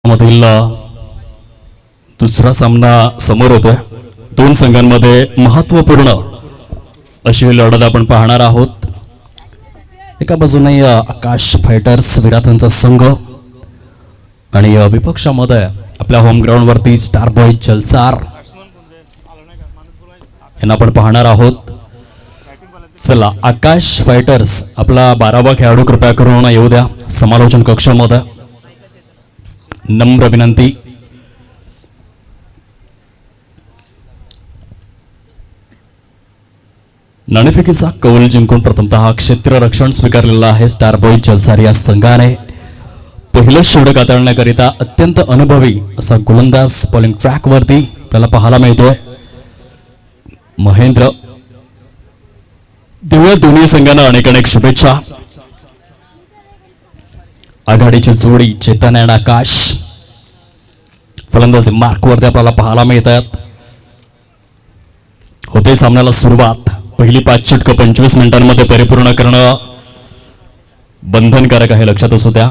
मधील दुसरा सामना समोर होतोय. दोन संघांमध्ये महत्त्वपूर्ण अशी लढत आपण पाहणार आहोत. एका बाजूने आकाश फायटर्स विराटांचा संघ आणि विपक्षामध्ये आपल्या होम ग्राउंड वरती स्टार बॉय जलसार यांना आपण पाहणार आहोत. चला, आकाश फायटर्स आपला 12वा खेळाडू कृपया करून येऊ द्या समालोचन कक्षामध्ये. नम्र विनंती. नाणेफेकीचा कौल जिंकून प्रथमतः क्षेत्ररक्षण स्वीकारलेला आहे स्टार बॉय जलसार या संघाने. पहिलं षटक हाताळण्याकरिता अत्यंत अनुभवी असा गोलंदाज बॉलिंग ट्रॅक वरती आपल्याला पाहायला मिळतोय. महेंद्र. देऊया दोन्ही संघांना अनेक अनेक शुभेच्छा. आघाडीची जोडी चेतन आणि आकाश फलंदाजी मार्कवरती आपल्याला पाहायला मिळतात. होते सामन्याला सुरुवात. पहिली 5 षटकं 25 मिनिटांमध्ये परिपूर्ण करणं बंधनकारक आहे, लक्षात असू द्या.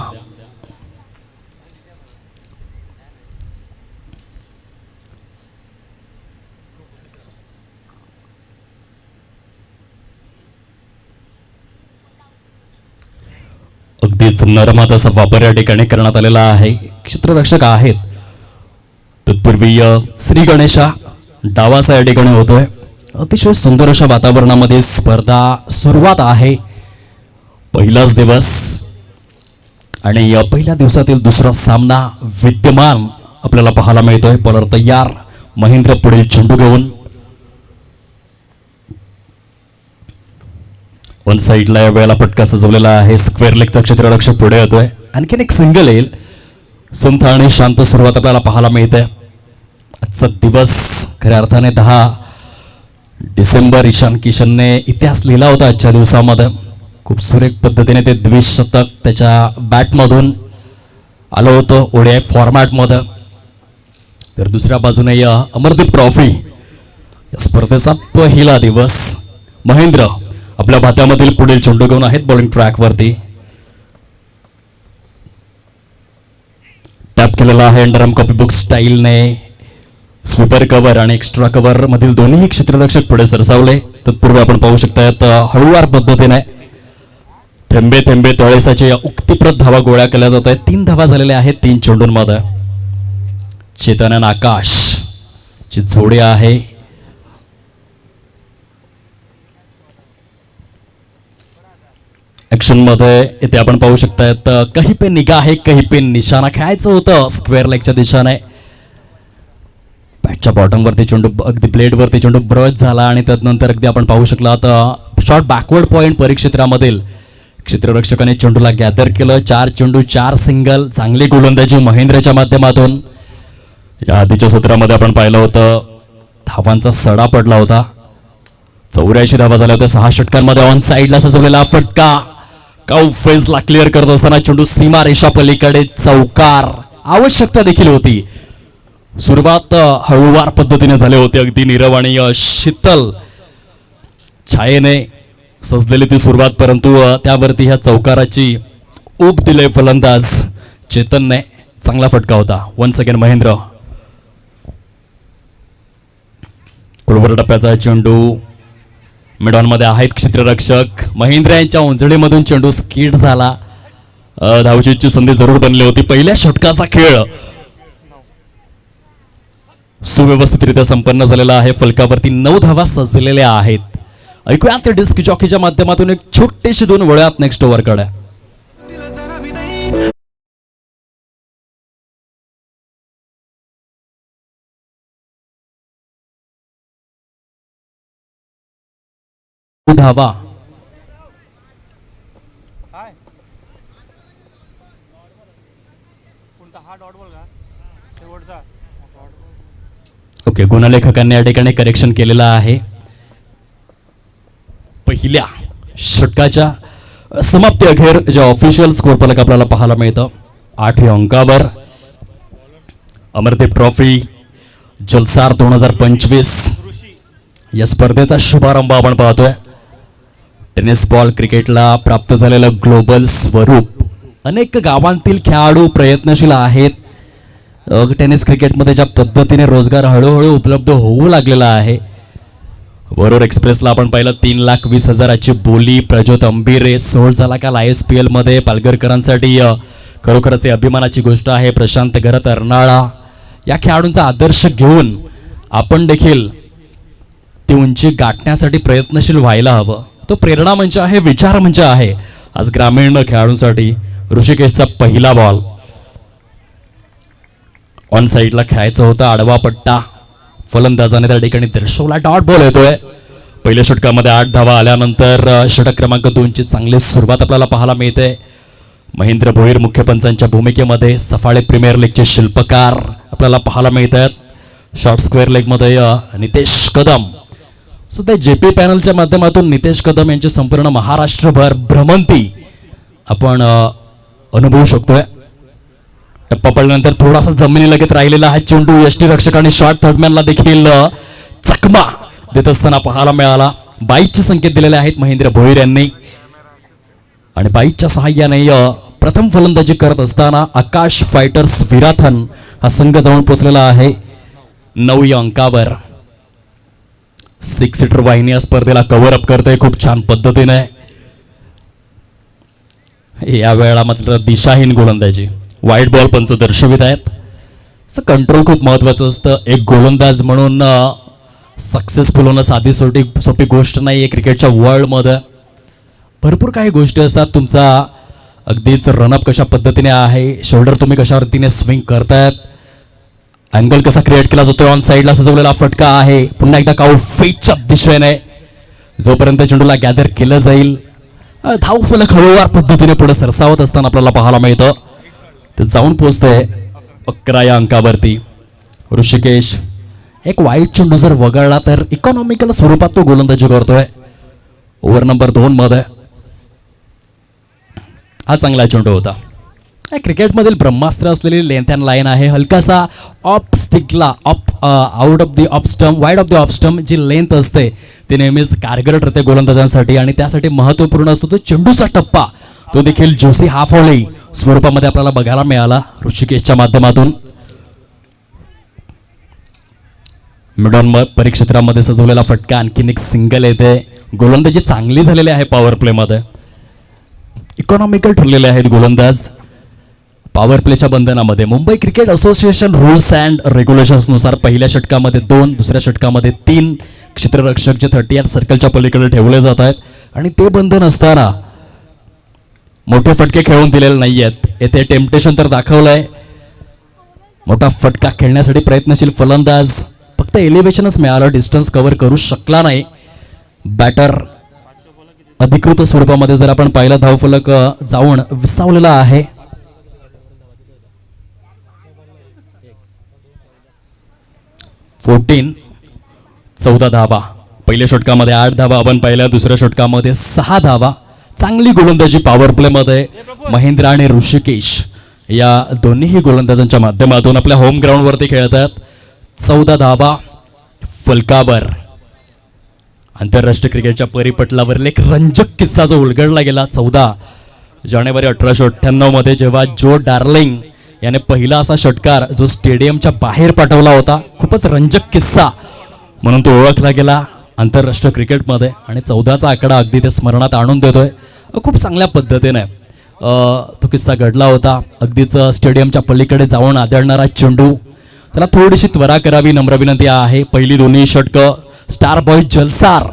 अगदीच नरमाताचा वापर या ठिकाणी करण्यात आलेला आहे. क्षेत्ररक्षक आहेत. तत्पूर्वी श्री गणेशा डावाचा या ठिकाणी होतोय. अतिशय सुंदर अशा वातावरणामध्ये स्पर्धा सुरुवात आहे. पहिलाच दिवस आणि पहिल्या दिवसातील दुसरा सामना विद्यमान आपल्याला पाहायला मिळतोय. बॉलर तयार. महेंद्र पुढील चेंडू घेऊन वन साईडला या वेळेला फटका सजवलेला आहे. स्क्वेअर लेगचा क्षेत्ररक्षक पुढे येतोय. आणखीन एक सिंगल येईल. संथ आणि शांत सुरुवात आपल्याला पाहायला मिळते. आजचा दिवस खऱ्या अर्थाने 10 डिसेंबर. ईशान किशनने इतिहास लिहिला होता आजच्या दिवसामध्ये. खूप सुरेख पद्धतीने ते द्विशतक त्याच्या बॅटमधून आलं होतं ओडीआय फॉर्मॅटमध्ये. तर दुसऱ्या बाजूने या अमरदीप ट्रॉफी या स्पर्धेचा पहिला दिवस. महेंद्र आपल्या भात्यामधील पुढील चेंडू घेऊन आहेत बॉलिंग ट्रॅक वरती. टॅप केलेला आहे अंडरआर्म कॉपीबुक स्टाईलने. स्वीपर कव्हर आणि एक्स्ट्रा कव्हर मधील दोन्ही क्षेत्ररक्षक पुढे सरसावले. तत्पूर्वी आपण पाहू शकता हळूवार पद्धतीने थेंबे थेंबे तळेसाच्या या उक्तीप्रत धावा गोळ्या केल्या जात आहेत. 3 धावा झालेल्या आहेत 3 चेंडूंमध्ये. चेतन आणि आकाश ची जोडी आहे. ऍक्शन मध्ये इथे आपण पाहू शकतायत कहीं पे निगाह है कहीं पे निशाणा खेळायचं होतं स्क्वेअर लेगच्या दिशेने. बॅटच्या बॉटम वरती चेंडू अगदी प्लेट वरती चेंडू ब्रश झाला आणि त्यानंतर अगदी आपण पाहू शकला तर शॉर्ट बॅकवर्ड पॉइंट परिक्षेत्रामधील क्षेत्ररक्षकाने चेंडूला गॅदर केलं. 4 चेंडू 4 सिंगल. चांगली गोलंदाजी महेंद्रच्या माध्यमातून. या आधीच्या सत्रामध्ये आपण पाहिलं होतं धावांचा सडा पडला होता. 84 धावा झाल्या होत्या 6 षटकांमध्ये. ऑन साईडला सजवलेला फटका काउ फेजला क्लिअर करत असताना चेंडू सीमा रेषा पलीकडे चौकार. आवश्यकता देखील होती. सुरुवात हळूवार पद्धतीने झाले होते. अगदी नीरव आणि शीतल छायेने सजलेली ती सुरुवात, परंतु त्यावरती ह्या चौकाराची ऊब दिले फलंदाज चेतनने. चांगला फटका होता. One second Mahendra. कुलवर टप्प्याचा चेंडू मिडॉन मध्ये आहेत क्षेत्ररक्षक. महेंद्र यांच्या उंजळीमधून चेंडू स्किड झाला. धावचीची संधी जरूर बनली होती. पहिल्या षटकाचा खेळ सुव्यवस्थितरित्या संपन्न झालेला आहे. फलकावरती 9 धावा सजलेल्या आहेत. ऐकूयात डिस्क जॉकीच्या माध्यमातून एक छोटीशी 2 वळ्यात नेक्स्ट ओव्हरकडे. धावा ओके. गुणलेखकांनी या ठिकाणी करेक्शन केलेलं आहे. पहिल्या षटकाच्या समाप्ती अखेर जे ऑफिशियल स्कोर फलक आपल्याला पाहायला मिळतं 8 अंकावर अमरदीप ट्रॉफी जलसार 2025 या स्पर्धेचा शुभारंभ आपण पाहतोय. टेनिस बॉल क्रिकेटला प्राप्त झालेलं ग्लोबल स्वरूप. अनेक गावांतील खेळाडू प्रयत्नशील आहेत. टेनिस क्रिकेटमध्ये ज्या पद्धतीने रोजगार हळूहळू उपलब्ध होऊ लागलेला आहे. वरोर एक्सप्रेसला आपण पाहिलं 3,20,000ची बोली. प्रज्योत अंबिरे सोळ झाला काल ISPL मध्ये. पालघरकरांसाठी खरोखरच ही अभिमानाची गोष्ट आहे. प्रशांत घरत अर्नाळा या खेळाडूंचा आदर्श घेऊन आपण देखील ती उंची गाठण्यासाठी प्रयत्नशील व्हायला हवं. तो प्रेरणा मंच आहे, विचार मंच आहे. आज ग्रामीण खेळाडूंसाठी ऋषिकेशचा पहिला बॉल ऑन साईडला खेळायचं होतं. आडवा पट्टा फलंदाजाने त्या ठिकाणी दर्शवला. डॉट बॉल येतोय. पहिल्या षटकामध्ये 8 धावा आल्यानंतर षटक क्रमांक 2ची चांगली सुरुवात आपल्याला पाहायला मिळते. महेंद्र भोईर मुख्य पंचांच्या भूमिकेमध्ये. सफाळे प्रीमियर लीगचे शिल्पकार आपल्याला पाहायला मिळतात. शॉर्ट स्क्वेअर लेगमध्ये नितेश कदम. सध्या JP पॅनलच्या माध्यमातून नितेश कदम यांची संपूर्ण महाराष्ट्रभर भ्रमंती आपण अनुभवू शकतोय. टप्पा पडल्यानंतर थोडासा जमिनीलगत राहिलेला हा चेंडू यष्टीरक्षकांनी शॉर्ट थर्डमॅनला देखील चकमा देत असताना पाहायला मिळाला. 22चे संकेत दिलेले आहेत महेंद्र भोईर यांनी आणि 22च्या सहाय्याने प्रथम फलंदाजी करत असताना आकाश फायटर्स विराथन हा संघ जाऊन पोचलेला आहे 9 अंकावर. 6 सीटर वाहिनी या स्पर्धेला कव्हर अप करते खूप छान पद्धतीने. या वेळेला मात्र दिशाहीन गोलंदाजी. वाईट बॉल पंच दर्शवित आहेत. कंट्रोल खूप महत्वाचं असतं. एक गोलंदाज म्हणून सक्सेसफुल होणं साधी सोपी गोष्ट नाही आहे क्रिकेटच्या वर्ल्डमध्ये. भरपूर काही गोष्टी असतात. तुमचा अगदीच रनअप कशा पद्धतीने आहे, शोल्डर तुम्ही कशा रीतीने स्विंग करतायत, अँगल कसा क्रिएट केला जातो. ऑन साईडला सजवलेला फटका आहे. पुन्हा एकदा काउट फेकच्या दिशेने जोपर्यंत चेंडूला गॅदर केलं जाईल धाव फलक हळूवार पद्धतीने पुढे सरसावत असताना आपल्याला पाहायला मिळतं. ते जाऊन पोचतंय 11 या अंकावरती. ऋषिकेश एक वाईट चेंडू जर वगळला तर इकॉनॉमिकल स्वरूपात तो गोलंदाजी करतोय. ओव्हर नंबर 2 मध्ये हा चांगला चेंडू होता. क्रिकेटमधील ब्रह्मास्त्र असलेली लेंथ अँड लाईन आहे. हलकासा ऑफ स्टिकला out of the off stump wide of the off stump जी लेंथ असते ती नेहमीच कारगर ठरते गोलंदाजांसाठी आणि त्यासाठी महत्त्वपूर्ण असतो तो चेंडूचा टप्पा. तो देखील ज्युसी हाफ व्हॉली स्वरूपामध्ये आपल्याला बघायला मिळाला ऋषिकेशच्या माध्यमातून. मिडॉन परिक्षेत्रामध्ये सजवलेला फटका आणखीन एक सिंगल येते. गोलंदाजी चांगली झालेली आहे पॉवर प्ले मध्ये. इकॉनॉमिकल ठरलेले आहेत गोलंदाज. पॉवर प्लेच्या बंधनामध्ये Mumbai cricket association rules and regulations नुसार पहिल्या षटकामध्ये 2, दुसऱ्या षटकामध्ये 3 क्षेत्ररक्षक जे 30 सर्कलच्या पलीकडे ठेवले जात आहेत आणि ते बंधन असताना मोठे फटके खेळून दिलेले नाही आहेत. येथे टेम्पटेशन तर दाखवलंय. मोठा फटका खेळण्यासाठी प्रयत्नशील फलंदाज फक्त एलिव्हेशनच मिळालं, डिस्टन्स कव्हर करू शकला नाही. बॅटर अधिकृत स्वरूपामध्ये जर आपण पाहिलं धावफलक जाऊन विसावलेला आहे. 14 धावा. पहिल्या षटकामध्ये 8 धावा आपण पाहिल्या. दुसऱ्या षटकामध्ये 6 धावा. चांगली गोलंदाजी पॉवर प्ले मध्ये महेंद्र आणि ऋषिकेश या दोन्हीही गोलंदाजांच्या माध्यमातून आपल्या होम ग्राउंड वरती खेळतात. 14 धावा फलकावर. आंतरराष्ट्रीय क्रिकेटच्या परिपटलावरील एक रंजक किस्सा जो उलगडला गेला 14 जानेवारी 1898 मध्ये जेव्हा जो डार्लिंग याने पहिला असा षटकार जो स्टेडियमच्या बाहेर पाठवला होता. खूपच रंजक किस्सा म्हणून तो ओळखला गेला आंतरराष्ट्रीय क्रिकेटमध्ये आणि 14चा आकडा अगदी ते स्मरणात आणून देतोय. खूप चांगल्या पद्धतीने तो किस्सा घडला होता. अगदीच स्टेडियमच्या पलीकडे जाऊन आदळणारा चेंडू. त्याला थोडीशी त्वरा करावी नम्र विनंती आहे. पहिली दोन्ही षटकं स्टार बॉय जलसार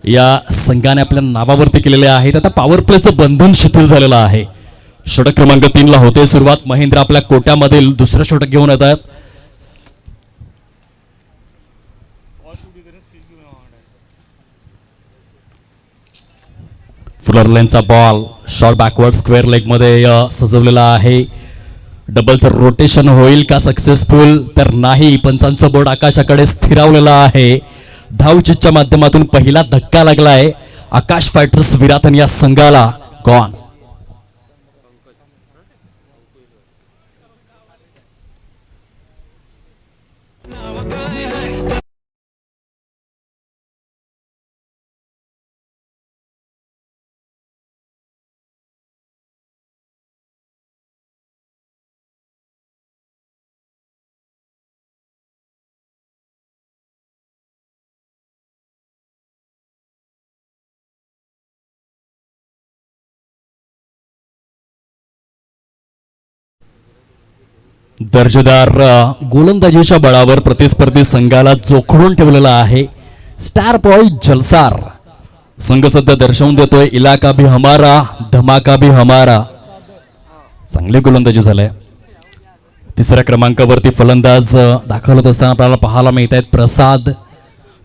या संघाने आपल्या नावावरती केलेले आहेत. आता पॉवर प्लेचं बंधन शिथिल झालेलं आहे. षटक क्रमांक 3 ला होते सुरुवात. महेंद्र आपल्या कोट्यामधील दुसरं षटक घेऊन येतात. फुलर लेनचा ball short backward square leg मध्ये सजवलेला आहे. डबलचं रोटेशन होईल का सक्सेसफुल तर नाही. पंचांचं बोर्ड आकाशाकडे स्थिरावलेला आहे. धावचीच्या माध्यमातून पहिला धक्का लागलाय आकाश फायटर्स विराथन या संघाला. गॉन. दर्जेदार गोलंदाजीच्या बळावर प्रतिस्पर्धी संघाला जोखडून ठेवलेला आहे स्टार बॉय जलसार. संघ सध्या दर्शवून देतोय इलाका भी हमारा धमाका भी हमारा. चांगली गोलंदाजी झालंय. तिसऱ्या क्रमांकावरती फलंदाज दाखल होत असताना आपल्याला पाहायला मिळत आहेत प्रसाद.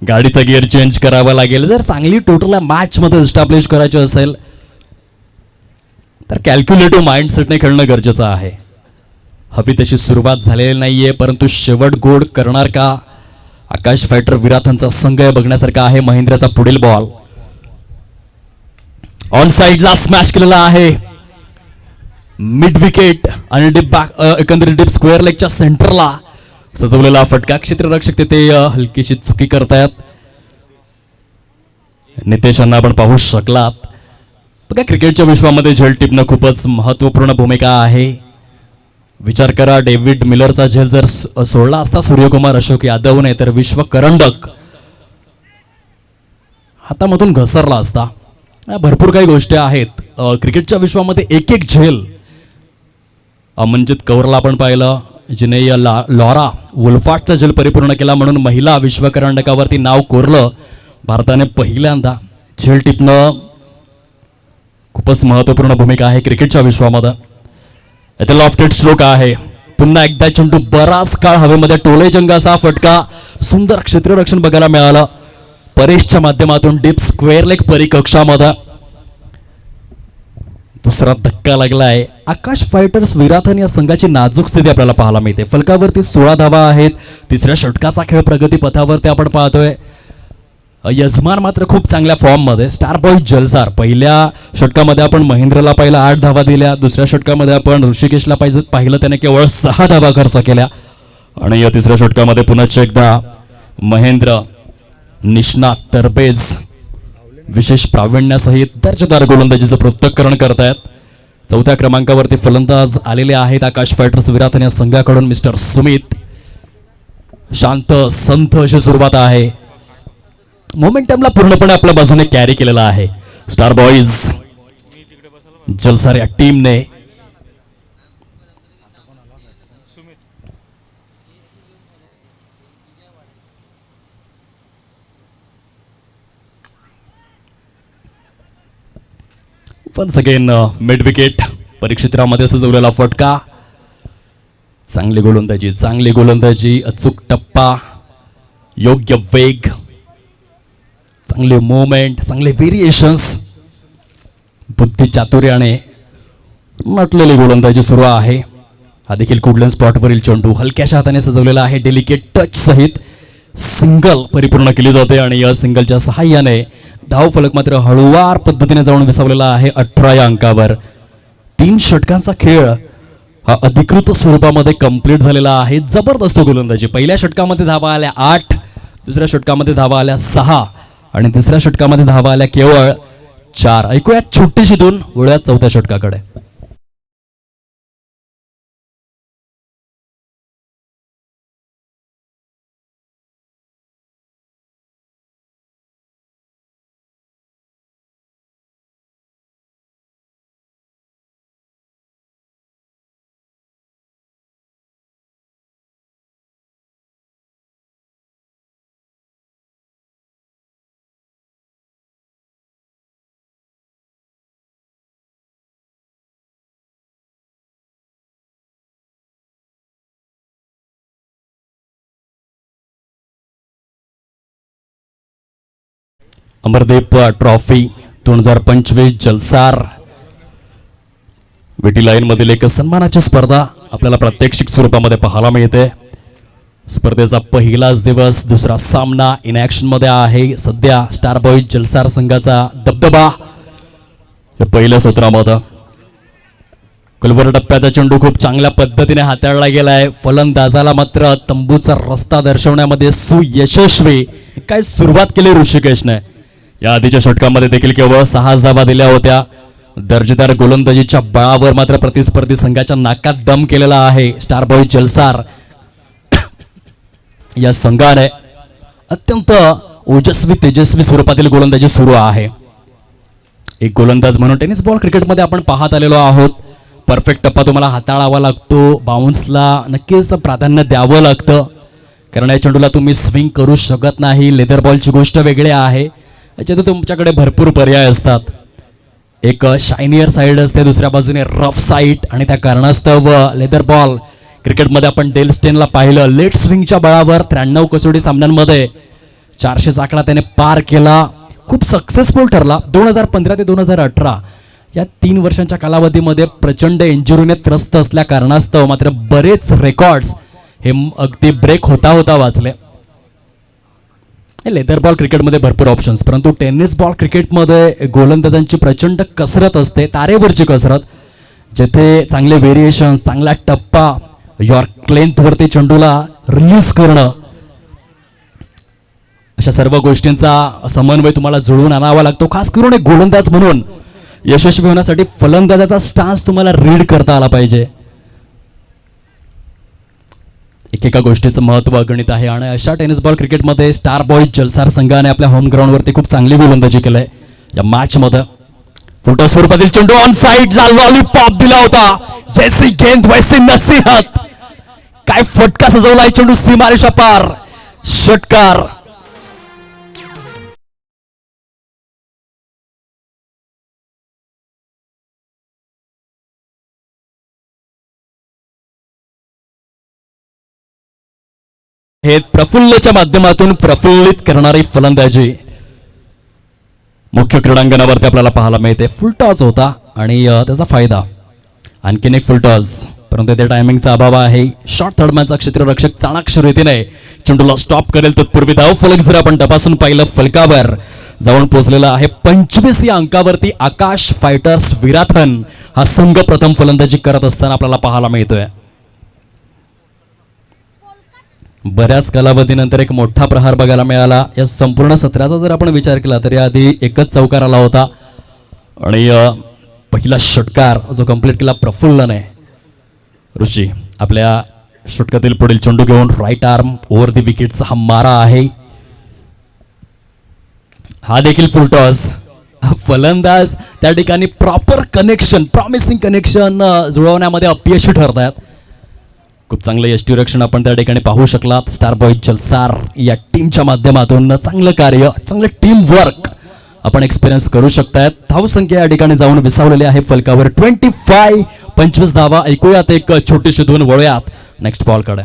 गाडीचा गिअर चेंज करावा लागेल जर चांगली टोटल मॅच मध्ये एस्टॅब्लिश करायची असेल तर कॅल्क्युलेटिव्ह माइंडसेटने खेळणं गरजेचं आहे. हवी तशी सुरुवात झालेली नाहीये परंतु शेवट गोड करणार का आकाश फायटर विराथांचा संघ बघण्यासारखा आहे. महेंद्रचा पुढील बॉल ऑन साइडला स्मॅश केलेला आहे मिड विकेट आणि डिप बॅक एकंदरीत डिप स्क्वेअर लेगच्या सेंटरला सजवलेला फटका. क्षेत्ररक्षक तिथे हलकीशी चुकी करतायत. नितेश यांना आपण पाहू शकलात. बघा क्रिकेटच्या विश्वामध्ये झेल टिपणं खूपच महत्वपूर्ण भूमिका आहे. विचार करा डेव्हिड मिलरचा झेल जर सोडला असता सूर्यकुमार अशोक यादवने तर विश्व करंडक हातामधून घसरला असता. भरपूर काही गोष्टी आहेत क्रिकेटच्या विश्वामध्ये. एक एक झेल अमनजीत कौरला आपण पाहिलं जिने लॉरा वुल्फाटचा झेल परिपूर्ण केला म्हणून महिला विश्वकरंडकावरती नाव कोरलं. भारताने पहिल्यांदा झेल टिपणं खूपच महत्वपूर्ण भूमिका आहे क्रिकेटच्या विश्वामध्ये. इथे लॉफ्टेड स्ट्रोक आहे. पुन्हा एकदा चेंडू बराच काळ हवेमध्ये टोले जंगाचा फटका. सुंदर क्षेत्ररक्षण बघायला मिळालं परेशच्या माध्यमातून डीप स्क्वेअर लेग परिकक्षामध्ये. दुसरा धक्का लागलाय. आकाश फायटर्स विराथन या संघाची नाजूक स्थिती आपल्याला पाहायला मिळते. फलकावरती 16 धावा आहेत. तिसऱ्या षटकाचा खेळ प्रगती पथावरती आपण पाहतोय. यजमान मात्र खूप चांगल्या फॉर्म मध्ये स्टार बॉय जलसार. पहिल्या षटकामध्ये आपण महेंद्रला पहिला 8 धावा दिल्या. दुसऱ्या षटकामध्ये आपण ऋषिकेशला पाहिलं त्याने केवळ 6 धावा खर्च केल्या आणि या तिसऱ्या षटकामध्ये पुन्हा एकदा महेंद्र निष्णात तरबेज विशेष प्रावीण्यासहित दर्जेदार गोलंदाजीचं पृथक्करण करतायत. चौथ्या क्रमांकावरती फलंदाज आलेले आहेत आकाश फायटर्स विराथन या संघाकडून मिस्टर सुमित. शांत संथ अशी सुरुवात आहे. मोमेंटमला पूर्णपणे आपल्या बाजूने कॅरी केलेला आहे स्टार बॉईज जलसार या टीमने. वन्स अगेन मिड विकेट परिक्षेत्रामध्ये सजवलेला फटका. चांगली गोलंदाजी अचूक टप्पा योग्य वेग चांगले मोमेंट चांगले व्हेरिएशन्स बुद्धी चातुर्याने नटलेली गोलंदाजी सुरू आहे. हा देखील कुडलन स्पॉटवरील चेंडू हलक्याशा हाताने सजवलेला आहे. डेलिकेट टच सहित सिंगल परिपूर्ण केली जाते आणि या सिंगलच्या सहाय्याने धाव फलक मात्र हळूवार पद्धतीने जाऊन विसावलेला आहे 18 या अंकावर. 3 षटकांचा खेळ हा अधिकृत स्वरूपामध्ये कंप्लीट झालेला आहे. जबरदस्त गोलंदाजी. पहिल्या षटकामध्ये धावा आल्या 8, दुसऱ्या षटकामध्ये धावा आल्या 6 आणि तिसऱ्या षटकामध्ये धावा आल्या केवळ 4. ऐकूया छोटीशी धून वळूयात चौथ्या षटकाकडे. अमरदीप ट्रॉफी 2025 जलसार विटी लाईन मधील एक सन्मानाची स्पर्धा आपल्याला प्रात्यक्षिक स्वरूपामध्ये पाहायला मिळते. स्पर्धेचा पहिलाच दिवस. दुसरा सामना इन ऍक्शन मध्ये आहे. सध्या स्टार बॉय जलसार संघाचा दबदबा या पहिल्या सत्रामध्ये. कलवर टप्प्याचा चेंडू खूप चांगल्या पद्धतीने हाताळला गेलाय. फलंदाजाला मात्र तंबूचा रस्ता दर्शवण्यामध्ये सुयशस्वी काय सुरुवात केली ऋषिकेशने. या आधीच्या षटकामध्ये देखील केवळ 6 धावा दिल्या होत्या. दर्जेदार गोलंदाजीच्या बळावर मात्र प्रतिस्पर्धी संघाच्या नाकात दम केलेला आहे स्टार बॉय जलसार. या संघाने अत्यंत ओजस्वी तेजस्वी स्वरूपातील गोलंदाजी सुरू आहे. एक गोलंदाज म्हणून टेनिस बॉल क्रिकेटमध्ये आपण पाहत आलेलो आहोत. परफेक्ट टप्पा तुम्हाला हाताळावा लागतो. बाउन्सला नक्कीच प्राधान्य द्यावं लागतं, कारण या चेंडूला तुम्ही स्विंग करू शकत नाही. लेदर बॉलची गोष्ट वेगळी आहे, याच्यात तुमच्याकडे भरपूर पर्याय असतात. एक शायनियर साईड असते, दुसऱ्या बाजूने रफ साईड, आणि त्या कारणास्तव लेदर बॉल क्रिकेटमध्ये आपण डेल स्टेनला पाहिलं, लेट स्विंगच्या बळावर 93 कसोटी सामन्यांमध्ये 400चा आकडा त्याने पार केला. खूप सक्सेसफुल ठरला. 2015 ते 2018 या 3 वर्षांच्या कालावधीमध्ये प्रचंड इंजुरीने त्रस्त असल्या कारणास्तव मात्र बरेच रेकॉर्ड्स हे अगदी ब्रेक होता होता वाचले. लेदर बॉल क्रिकेटमध्ये भरपूर ऑप्शन्स, परंतु टेनिस बॉल क्रिकेटमध्ये गोलंदाजांची प्रचंड कसरत असते, तारेवरची कसरत, जेथे चांगले व्हेरिएशन्स, चांगला टप्पा, यॉर्क लेंथवरती चेंडूला रिलीज करणं, अशा सर्व गोष्टींचा समन्वय तुम्हाला जुळवून आणावा लागतो. खास करून एक गोलंदाज म्हणून यशस्वी होण्यासाठी फलंदाजाचा स्टान्स तुम्हाला रीड करता आला पाहिजे. एकेका गोष्टीचं महत्त्व अगणित आहे, आणि अशा टेनिस बॉल क्रिकेटमध्ये स्टार बॉयज जलसार संघाने आपल्या होम ग्राउंडवरती खूप चांगली गोलंदाजी केलंय. या मॅचमध्ये फुलटॉस स्वरूपातील चेंडू ऑन साईडला लॉलीपॉप दिला होता. जैसी गेंद वैसी नसीहत. काय फटका सजवलाय चेंडू सीमारेषा पार. षटकार. हे प्रफुल्लच्या माध्यमातून प्रफुल्लित करणारी फलंदाजी मुख्य क्रीडांगणावरती आपल्याला पाहायला मिळते. फुलटॉस होता आणि त्याचा फायदा. आणखीन एक फुलटॉस, परंतु त्या टायमिंगचा अभाव आहे. शॉर्ट थर्डमॅनचा क्षेत्ररक्षक चाणाक्ष रीतीने चेंडूला स्टॉप करेल. तत्पूर्वी धाव फलक जर आपण तपासून पाहिलं, फलकावर जाऊन पोहोचलेला आहे. 25 या अंकावरती आकाश फायटर्स विराथन हा संघ प्रथम फलंदाजी करत असताना आपल्याला पाहायला मिळतोय. बऱ्याच कालावधीनंतर एक मोठा प्रहार बघायला मिळाला. या संपूर्ण सत्राचा जर आपण विचार केला तर याआधी एकच चौकार आला होता, आणि पहिला षटकार जो कंप्लीट केला प्रफुल्लने. ऋषी आपल्या षटकातील पुढील चेंडू घेऊन राईट आर्म ओव्हर दी विकेटचा हा मारा आहे. हा देखील फुलटॉस. फलंदाज त्या ठिकाणी प्रॉपर कनेक्शन, प्रॉमिसिंग कनेक्शन जुळवण्यामध्ये अपयशी ठरतात. खूप चांगलं यष्टीरक्षण आपण त्या ठिकाणी पाहू शकलात. स्टार बॉयज जलसार या टीमच्या माध्यमातून चांगलं कार्य, चांगलं टीम वर्क आपण एक्सपिरियन्स करू शकतायत. धावसंख्या या ठिकाणी जाऊन विसावलेली आहे फलकावर 25 धावा. ऐकूयात एक छोटीशी धून, वळूयात नेक्स्ट बॉलकडे.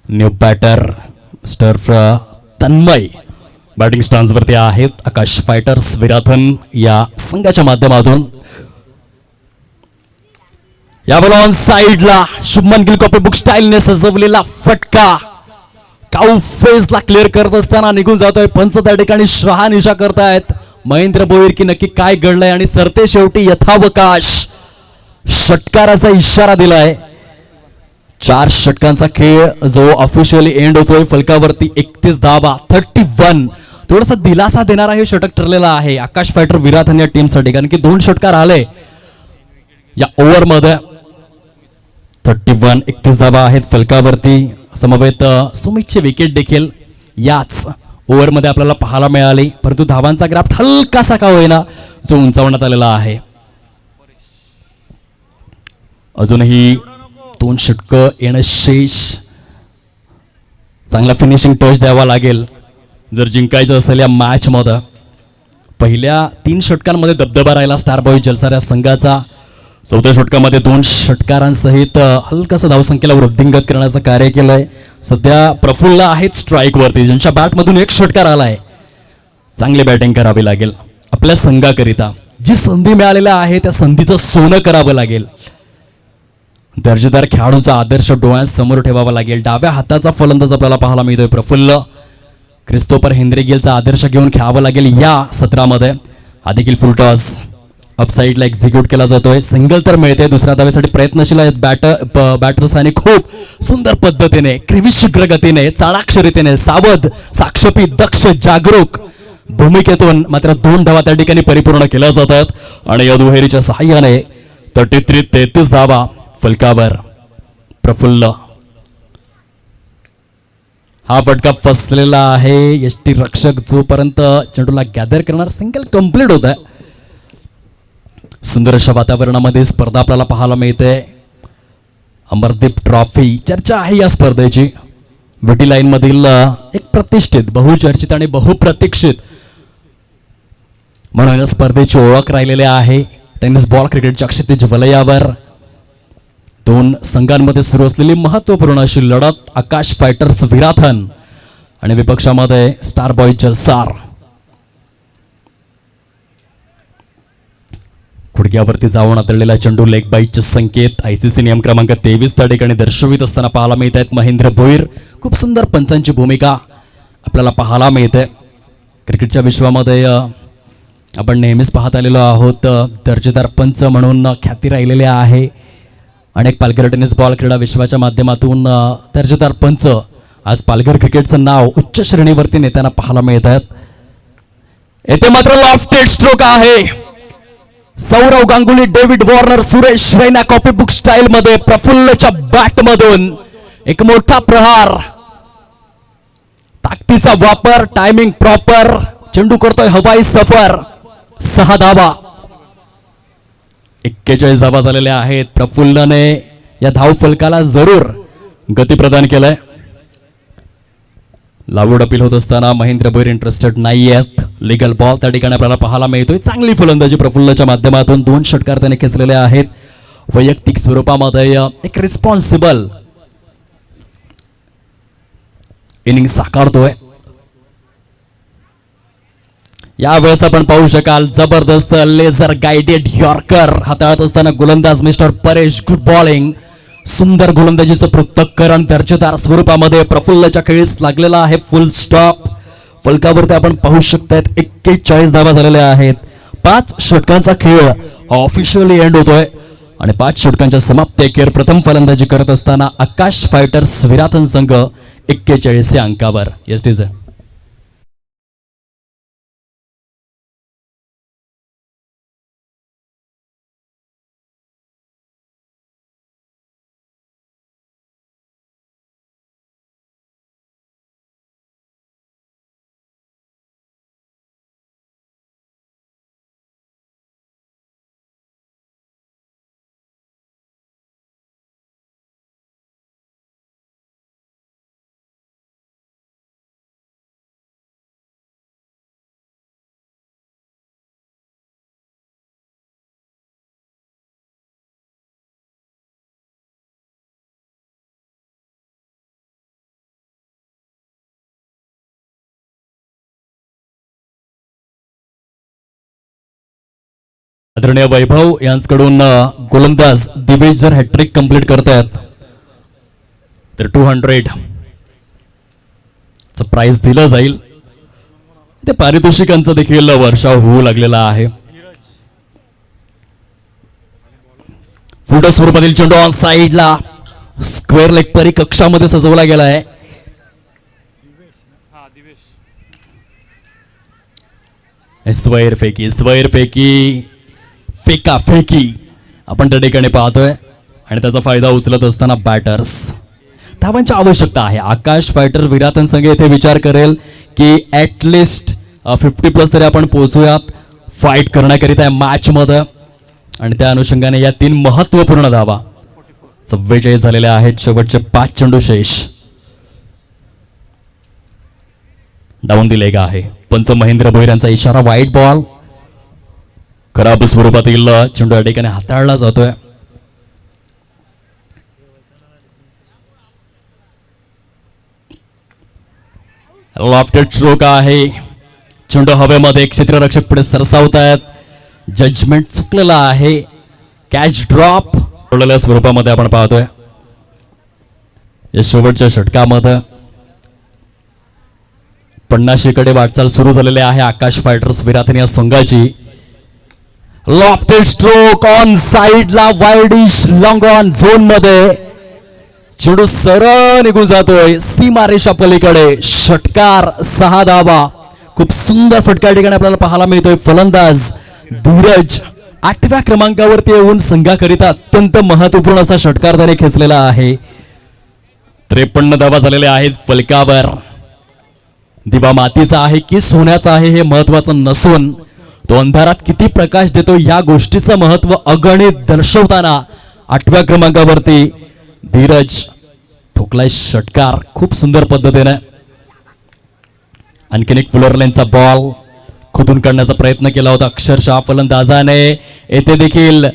न्यू बॅटर स्टर्फ तन्मय बॅटिंग स्टान्सवरती आहेत. आकाश फायटर्स विराथन या संघाच्या माध्यमातून या बॉल ऑन साइडला शुभमन गिल कॉपीबुक स्टाईलने सजवलेला फटका काऊ फेसला क्लिअर करत असताना निघून जातोय. पंच त्या ठिकाणी शहानिशा करतायत. महेंद्र भोईर की नक्की काय घडलंय, आणि सरते शेवटी यथावकाश षटकाराचा इशारा दिलाय. 4 षटकांचा खेळ जो ऑफिशियली एंड होतोय. फलकावरती 31 धावा, 31. थोडासा दिलासा देणारा हे षटक ठरलेला आहे आकाश फायटर विराथन या टीमसाठी, कारण की 2 षटकार आले या ओव्हरमध्ये. 31 धावा आहेत फलकावरती. समवेत सुमितची विकेट देखील याच ओव्हरमध्ये आपल्याला पाहायला मिळाली, परंतु धावांचा ग्राफ हलकासा का होईना जो उंचावण्यात आलेला आहे. अजूनही 2 षटकं येणं शेष. चांगला फिनिशिंग टच द्यावा लागेल जर जिंकायचं असेल या मॅच मध्ये. पहिल्या 3 षटकांमध्ये दबदबा राहिला स्टार बॉयज जलसार या संघाचा. 4थ्या षटकामध्ये 2 षटकारांसहित हलकासा धावसंख्येला वृद्धिंगत करण्याचं कार्य केलंय. सध्या प्रफुल्ल आहेत स्ट्राईक वरती, ज्यांच्या बॅटमधून 1 षटकार आलाय. चांगली बॅटिंग करावी लागेल आपल्या संघाकरिता. जी संधी मिळालेली आहे त्या संधीचं सोनं करावं लागेल. दर्जेदार खेळाडूंचा आदर्श डोळ्यांसमोर ठेवावा लागेल. डाव्या हाताचा फलंदाज आपल्याला पाहायला मिळतोय प्रफुल्ल. क्रिस्तोफर हेनरी गिलचा आदर्श घेऊन खेळावं लागेल या सत्रामध्ये. हा देखील फुलटॉस. अपसाईडला एक्झिक्यूट केला जातोय. सिंगल तर मिळते. दुसऱ्या धावेसाठी प्रयत्नशील आहेत बॅटर्स आणि खूप सुंदर पद्धतीने शीघ्र गतीने चाणाक्षरीतेने सावध साक्षपी दक्ष जागरूक भूमिकेतून मात्र 2 धावा त्या ठिकाणी परिपूर्ण केल्या जातात आणि या दुहेरीच्या सहाय्याने 33 धावा फलकावर. प्रफुल्ल हा फटका फसलेला आहे. यष्टी रक्षक जोपर्यंत चेंडूला गॅदर करणार सिंगल कंप्लीट होत आहे. सुंदर अशा वातावरणामध्ये स्पर्धा आपल्याला पाहायला मिळते. अमरदीप ट्रॉफी चर्चा आहे या स्पर्धेची. विटी लाईन मधील एक प्रतिष्ठित बहुचर्चित आणि बहुप्रतीक्षित म्हणून या स्पर्धेची ओळख राहिलेली आहे. टेनिस बॉल क्रिकेटच्या क्षितिज वलयावर 2 संघांमध्ये सुरू असलेली महत्वपूर्ण अशी लढत. आकाश फायटर्स विराथन आणि विपक्षामध्ये स्टार बॉय जलसार. खुडक्यावरती जाऊन आदळलेला चेंडू लेग बाईटचे संकेत ICC नियम क्रमांक 23 त्या ठिकाणी दर्शवित असताना पाहायला मिळत आहेत. महेंद्र भोईर खूप सुंदर पंचांची भूमिका आपल्याला पाहायला मिळते. क्रिकेटच्या विश्वामध्ये आपण नेहमीच पाहत आलेलो आहोत. दर्जेदार पंच म्हणून ख्याती राहिलेली आहे. अनेक पालघर टेनिस बॉल क्रीडा विश्वाच्या माध्यमातून दर्जेदार पंच आज पालघर क्रिकेटचं नाव उच्च श्रेणीवरती नेताना पाहायला मिळत आहेत. येथे मात्र लॉफ्टेड स्ट्रोक आहे. Sourav Ganguly, David Warner, Suresh Raina copybook style मध्ये प्रफुल्लच्या बॅट मधून एक मोठा प्रहार. ताकदीचा वापर, टायमिंग प्रॉपर. चेंडू करतोय हवाई सफर. 6 धावा. 41 धावा झालेल्या आहेत. प्रफुल्लने या धाव फलकाला जरूर गती प्रदान केलंय. लावूड अपील होत असताना महेंद्र भोईर इंटरेस्टेड नाही आहेत. लीगल बॉल त्या ठिकाणी आपल्याला पाहायला मिळतोय. चांगली फलंदाजी प्रफुल्लच्या माध्यमातून 2 षटकार त्याने खेचलेले आहेत. वैयक्तिक स्वरूपामध्ये एक रिस्पॉन्सिबल इनिंग साकारतोय. यावेळेस आपण पाहू शकाल जबरदस्त लेझर गाइडेड यॉर्कर हाताळत असताना गोलंदाज मिस्टर परेश. Good bowling. सुंदर गोलंदाजीचं पृथक्करण दर्जेदार स्वरूपामध्ये प्रफुल्लच्या खेळीस लागलेला आहे. फुल स्टॉप. फलकावरती आपण पाहू शकतायत 41 धावा झालेल्या आहेत. 5 षटकांचा खेळ ऑफिशियली एंड होतोय आणि 5 षटकांच्या समाप्तीअखेर प्रथम फलंदाजी करत असताना आकाश फायटर्स विराथन संघ 41 या अंकावर. एसटीज आदरणीय वैभव यांच्याकडून गोलंदाज दिवेश जर हॅट्रिक कंप्लीट करतायत तर 200 चं प्राइज दिलं जाईल. ते पारितोषिकांचा देखील वर्षाव होऊ लागलेला आहे. फुट स्वरूपातील चेंडू ऑन साइडला स्क्वेअर लेग परिकक्षामध्ये सजवला गेला आहे. स्वैर फेकी फेका फेकी आपण त्या ठिकाणी पाहतोय आणि त्याचा फायदा उचलत असताना बॅटर्स. धावांची आवश्यकता आहे. आकाश फायटर विराथन संघ येथे विचार करेल की ऍटलिस्ट 50+ तरी आपण पोहोचूयात फाईट करण्याकरिता मॅच मध्ये आणि त्या अनुषंगाने या 3 महत्वपूर्ण धावा 44 झालेल्या आहेत. शेवटचे 5 चेंडू शेष. डाऊन दी लेग आहे. पंच महेंद्र भोईर यांचा इशारा. वाईट बॉल. खराब स्वरूपातील चेंडू या ठिकाणी हाताळला जातोय. लॉफ्टेड स्ट्रोक आहे. चेंडू हवेमध्ये क्षेत्ररक्षक पुढे सरसावत आहेत. जजमेंट चुकलेला आहे. कॅच ड्रॉप स्वरूपामध्ये आपण पाहतोय. या शेवटच्या षटकामध्ये 50कडे वाटचाल सुरू झालेली आहे आकाश फायटर्स विराथन या संघाची. लॉफ्टेड स्ट्रोक ऑन साइडला वाईडिश लॉंग ऑन झोन मध्ये चेंडू सरळ निघून जातोय सीमारेषा पलीकडे. षटकार 6 धावा. खूप सुंदर फटका ठिकाणी आपल्याला पाहायला मिळतोय. फलंदाज धीरज 8व्या क्रमांकावरती येऊन संघाकरिता अत्यंत महत्वपूर्ण असा षटकार त्याने खेचलेला आहे. 53 धावा झालेल्या आहेत फलकावर. दिवा मातीचा आहे की सोन्याचा आहे हे महत्वाचं नसून तो अंधारात किती प्रकाश देतो या गोष्टीचं महत्व अगणित दर्शवताना 8व्या क्रमांकावरती धीरज ठोकलाय षटकार खूप सुंदर पद्धतीने. आणखीन एक फुलर लाईनचा बॉल खोदून काढण्याचा प्रयत्न केला होता अक्षरशः फलंदाजाने. येथे देखील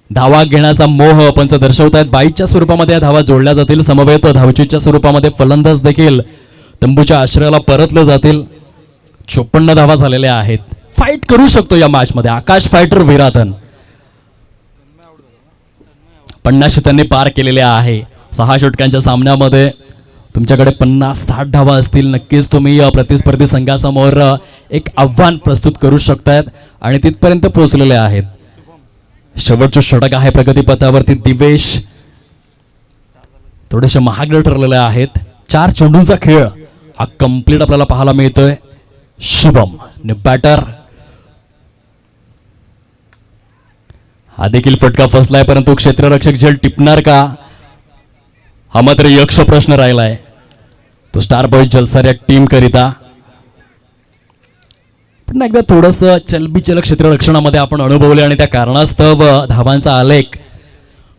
धावा घेण्याचा मोह पंच दर्शवतायत. बाईच्या स्वरूपामध्ये धावा जोडल्या जातील. समवेत धावचीच्या स्वरूपामध्ये फलंदाज देखील तंबूच्या आश्रयाला परतले जातील. 54 धावा झालेल्या आहेत. फाईट करू शकतो या मॅच मध्ये आकाश फायटर विराथन. 50 त्यांनी पार केलेल्या आहे. 6 षटकांच्या सामन्यामध्ये तुमच्याकडे 50-60 धावा असतील. नक्कीच तुम्ही प्रतिस्पर्धी संघासमोर एक आव्हान प्रस्तुत करू शकतायत आणि तिथपर्यंत पोहोचलेले आहेत. शेवटचं षटक आहे प्रगतीपथावरती. दिवेश थोडेसे महागडे ठरलेले आहेत. 4 चेंडूंचा खेळ हा कंप्लीट आपल्याला पाहायला मिळतोय. शुभम बॅटर. हा देखील फटका फसलाय परंतु क्षेत्ररक्षक झेल टिपणार का हा मात्र यक्ष प्रश्न राहिलाय. तो स्टार बॉय जलसार या टीम करिता पुन्हा एकदा थोडस चलबिचल क्षेत्ररक्षणामध्ये आपण अनुभवले आणि त्या कारणास्तव धावांचा आलेख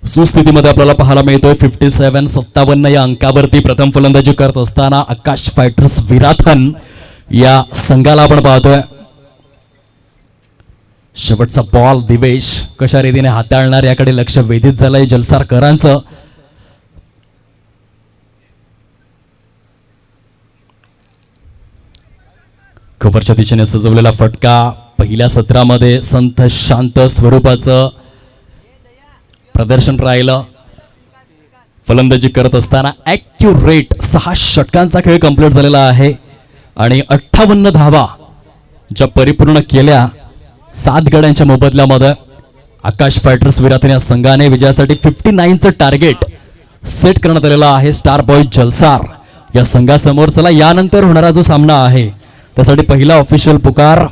सुस्थितीमध्ये आपल्याला पाहायला मिळतोय. 57-57 या अंकावरती प्रथम फलंदाजी करत असताना आकाश फायटर्स विराथन या संघाला आपण पाहतोय. शेवटचा बॉल दिवेश कशा रीतीने हाताळणार याकडे लक्ष वेधित झालंय जलसारकरांचं. कव्हरच्या दिशेने सजवलेला फटका पहिल्या सत्रामध्ये संत शांत स्वरूपाचं प्रदर्शन राहिलं. फलंदाजी करत असताना ॲक्युरेट 6 षटकांचा खेळ कंप्लीट झालेला आहे आणि 58 धावा ज्या परिपूर्ण केल्या 7 गड्यांच्या मोबदल्यामध्ये. आकाश फायटर्स विराथन या संघाने विजयासाठी 59चं टार्गेट सेट करण्यात आलेला आहे. स्टार बॉय जलसार या संघासमोर. चला यानंतर होणारा जो सामना आहे त्यासाठी पहिला ऑफिशियल पुकार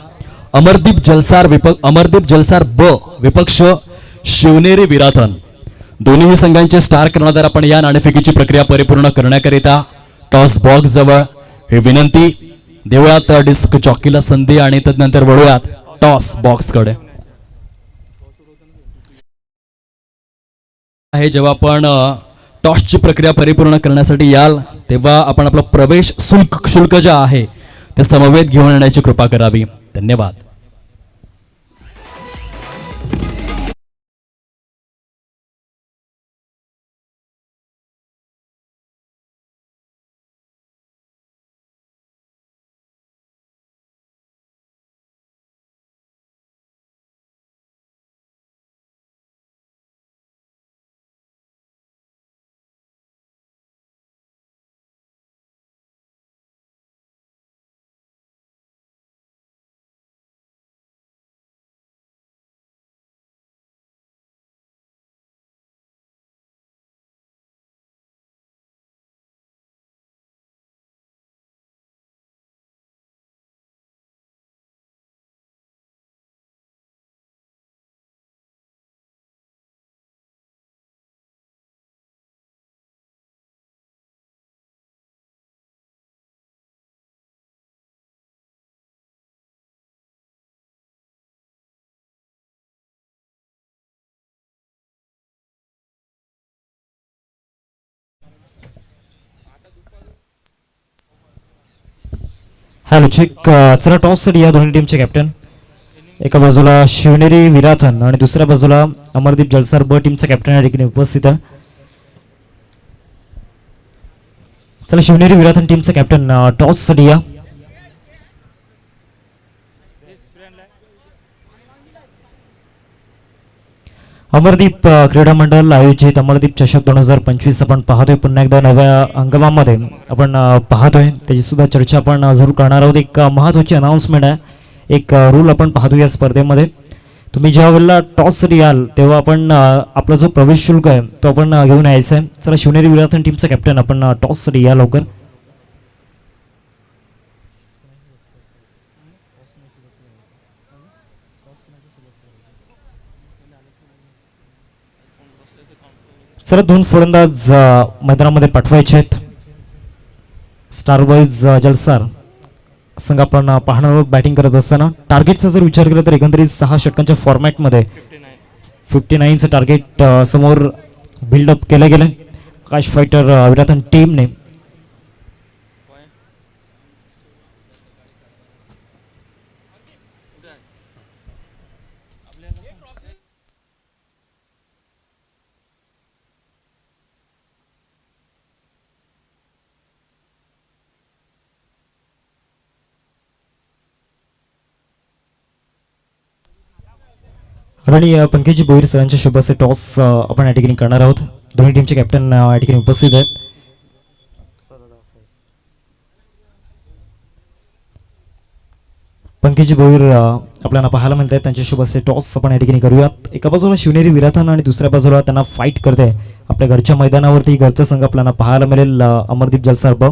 अमरदीप जलसार ब विपक्ष शिवनेरी विराथन. दोन्ही संघांचे स्टार कर्णधार आपण या नाणेफेकीची प्रक्रिया परिपूर्ण करण्याकरिता टॉस बॉक्स जवळ ही विनंती देऊयात. डिस्क चॉकीला संधी आणि तदनंतर वळूयात टॉस बॉक्स कडे. जेव्हा आपण टॉसची प्रक्रिया परिपूर्ण करण्यासाठी याल तेव्हा आपण आपलं प्रवेश शुल्क जे आहे ते समवेत घेऊन येण्याची कृपा करावी. धन्यवाद. Hello check. चला टॉससाठी या दोन्ही टीमचे कॅप्टन. एका बाजूला शिवनेरी विराथन आणि दुसऱ्या बाजूला अमरदीप जलसार ब टीमचा कॅप्टन या ठिकाणी उपस्थित आहे. चला शिवनेरी विराथन टीमचा कॅप्टन टॉससाठी या. अमरदीप क्रीडा मंडळ आयोजित अमरदीप चषक 2025 आपण पाहतोय. पुन्हा एकदा नव्या हंगामामध्ये आपण पाहतोय त्याची सुद्धा चर्चा आपण जरूर करणार आहोत. एक महत्त्वाची अनाउन्समेंट आहे. एक रूल आपण पाहतो या स्पर्धेमध्ये. तुम्ही ज्या वेळेला टॉससाठी याल तेव्हा आपण आपला जो प्रवेश शुल्क आहे तो आपण घेऊन यायचा आहे. चला शिवनेरी विराथन टीमचा कॅप्टन आपण टॉससाठी या लवकर. चला 2 फलंदाज मैदानामध्ये पाठवायचे आहेत. स्टार बॉयज जलसार संघ आपण पाहणार आहोत बॅटिंग करत असताना. टार्गेटचा जर विचार केला तर एकंदरीत 6 षटकांच्या फॉर्मॅटमध्ये 59चं टार्गेट समोर बिल्डअप केलं गेलं आकाश फायटर विराथन टीमने. आदरणीय पंकजी भोईर सरांच्या शुभ असे टॉस आपण या ठिकाणी करणार आहोत. दोन्ही टीमचे कॅप्टन या ठिकाणी उपस्थित आहेत. पंकजी भोईर आपल्याला पाहायला मिळत आहेत. त्यांच्या शुभ असे टॉस आपण या ठिकाणी करूयात. एका बाजूला शिवनेरी विराथन आणि दुसऱ्या बाजूला त्यांना फाईट करते आपल्या घरच्या मैदानावरती घरचा संघ आपल्याला पाहायला मिळेल अमरदीप जलसार ब.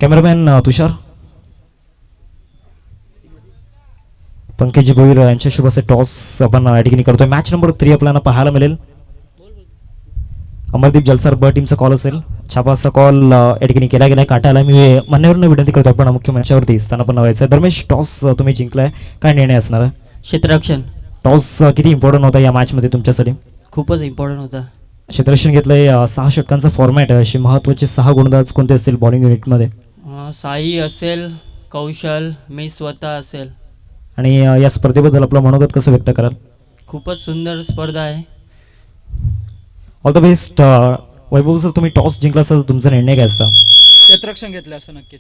कॅमेरामॅन तुषार. पंकजी भोईर यांच्या शुभ असे टॉस आपण या ठिकाणी करतोय. मॅच नंबर 3 आपल्याला पाहायला मिळेल. अमरदीप जलसार ब टीमचा कॉल असेल. छापाचा कॉल या ठिकाणी केला गेला. काटायला मी मान्यवरांना विनंती करतो आपण मुख्य मॅचवरती स्थान पण व्हायचं. धर्मेश टॉस तुम्ही जिंकलाय, काय निर्णय असणार आहे? क्षेत्ररक्षण टॉस किती इम्पॉर्टंट होता या मॅचमध्ये तुमच्यासाठी? खूपच इम्पॉर्टंट होता. क्षेत्ररक्षण घेतलंय. 6 षटकांचा फॉर्मॅट आहे. असे महत्त्वाचे 6 गोलंदाज कोणते असतील बॉलिंग युनिटमध्ये? साई असेल, कौशल, मी स्वतः असेल. आणि या स्पर्धेबद्दल आपलं मनोगत कसं व्यक्त कराल? खूपच सुंदर स्पर्धा आहे. All the best. Vaibhav sir, तुम्ही टॉस जिंकला असेल तर तुमचा निर्णय काय असता? क्षेत्ररक्षण घेतलं असं नक्कीच.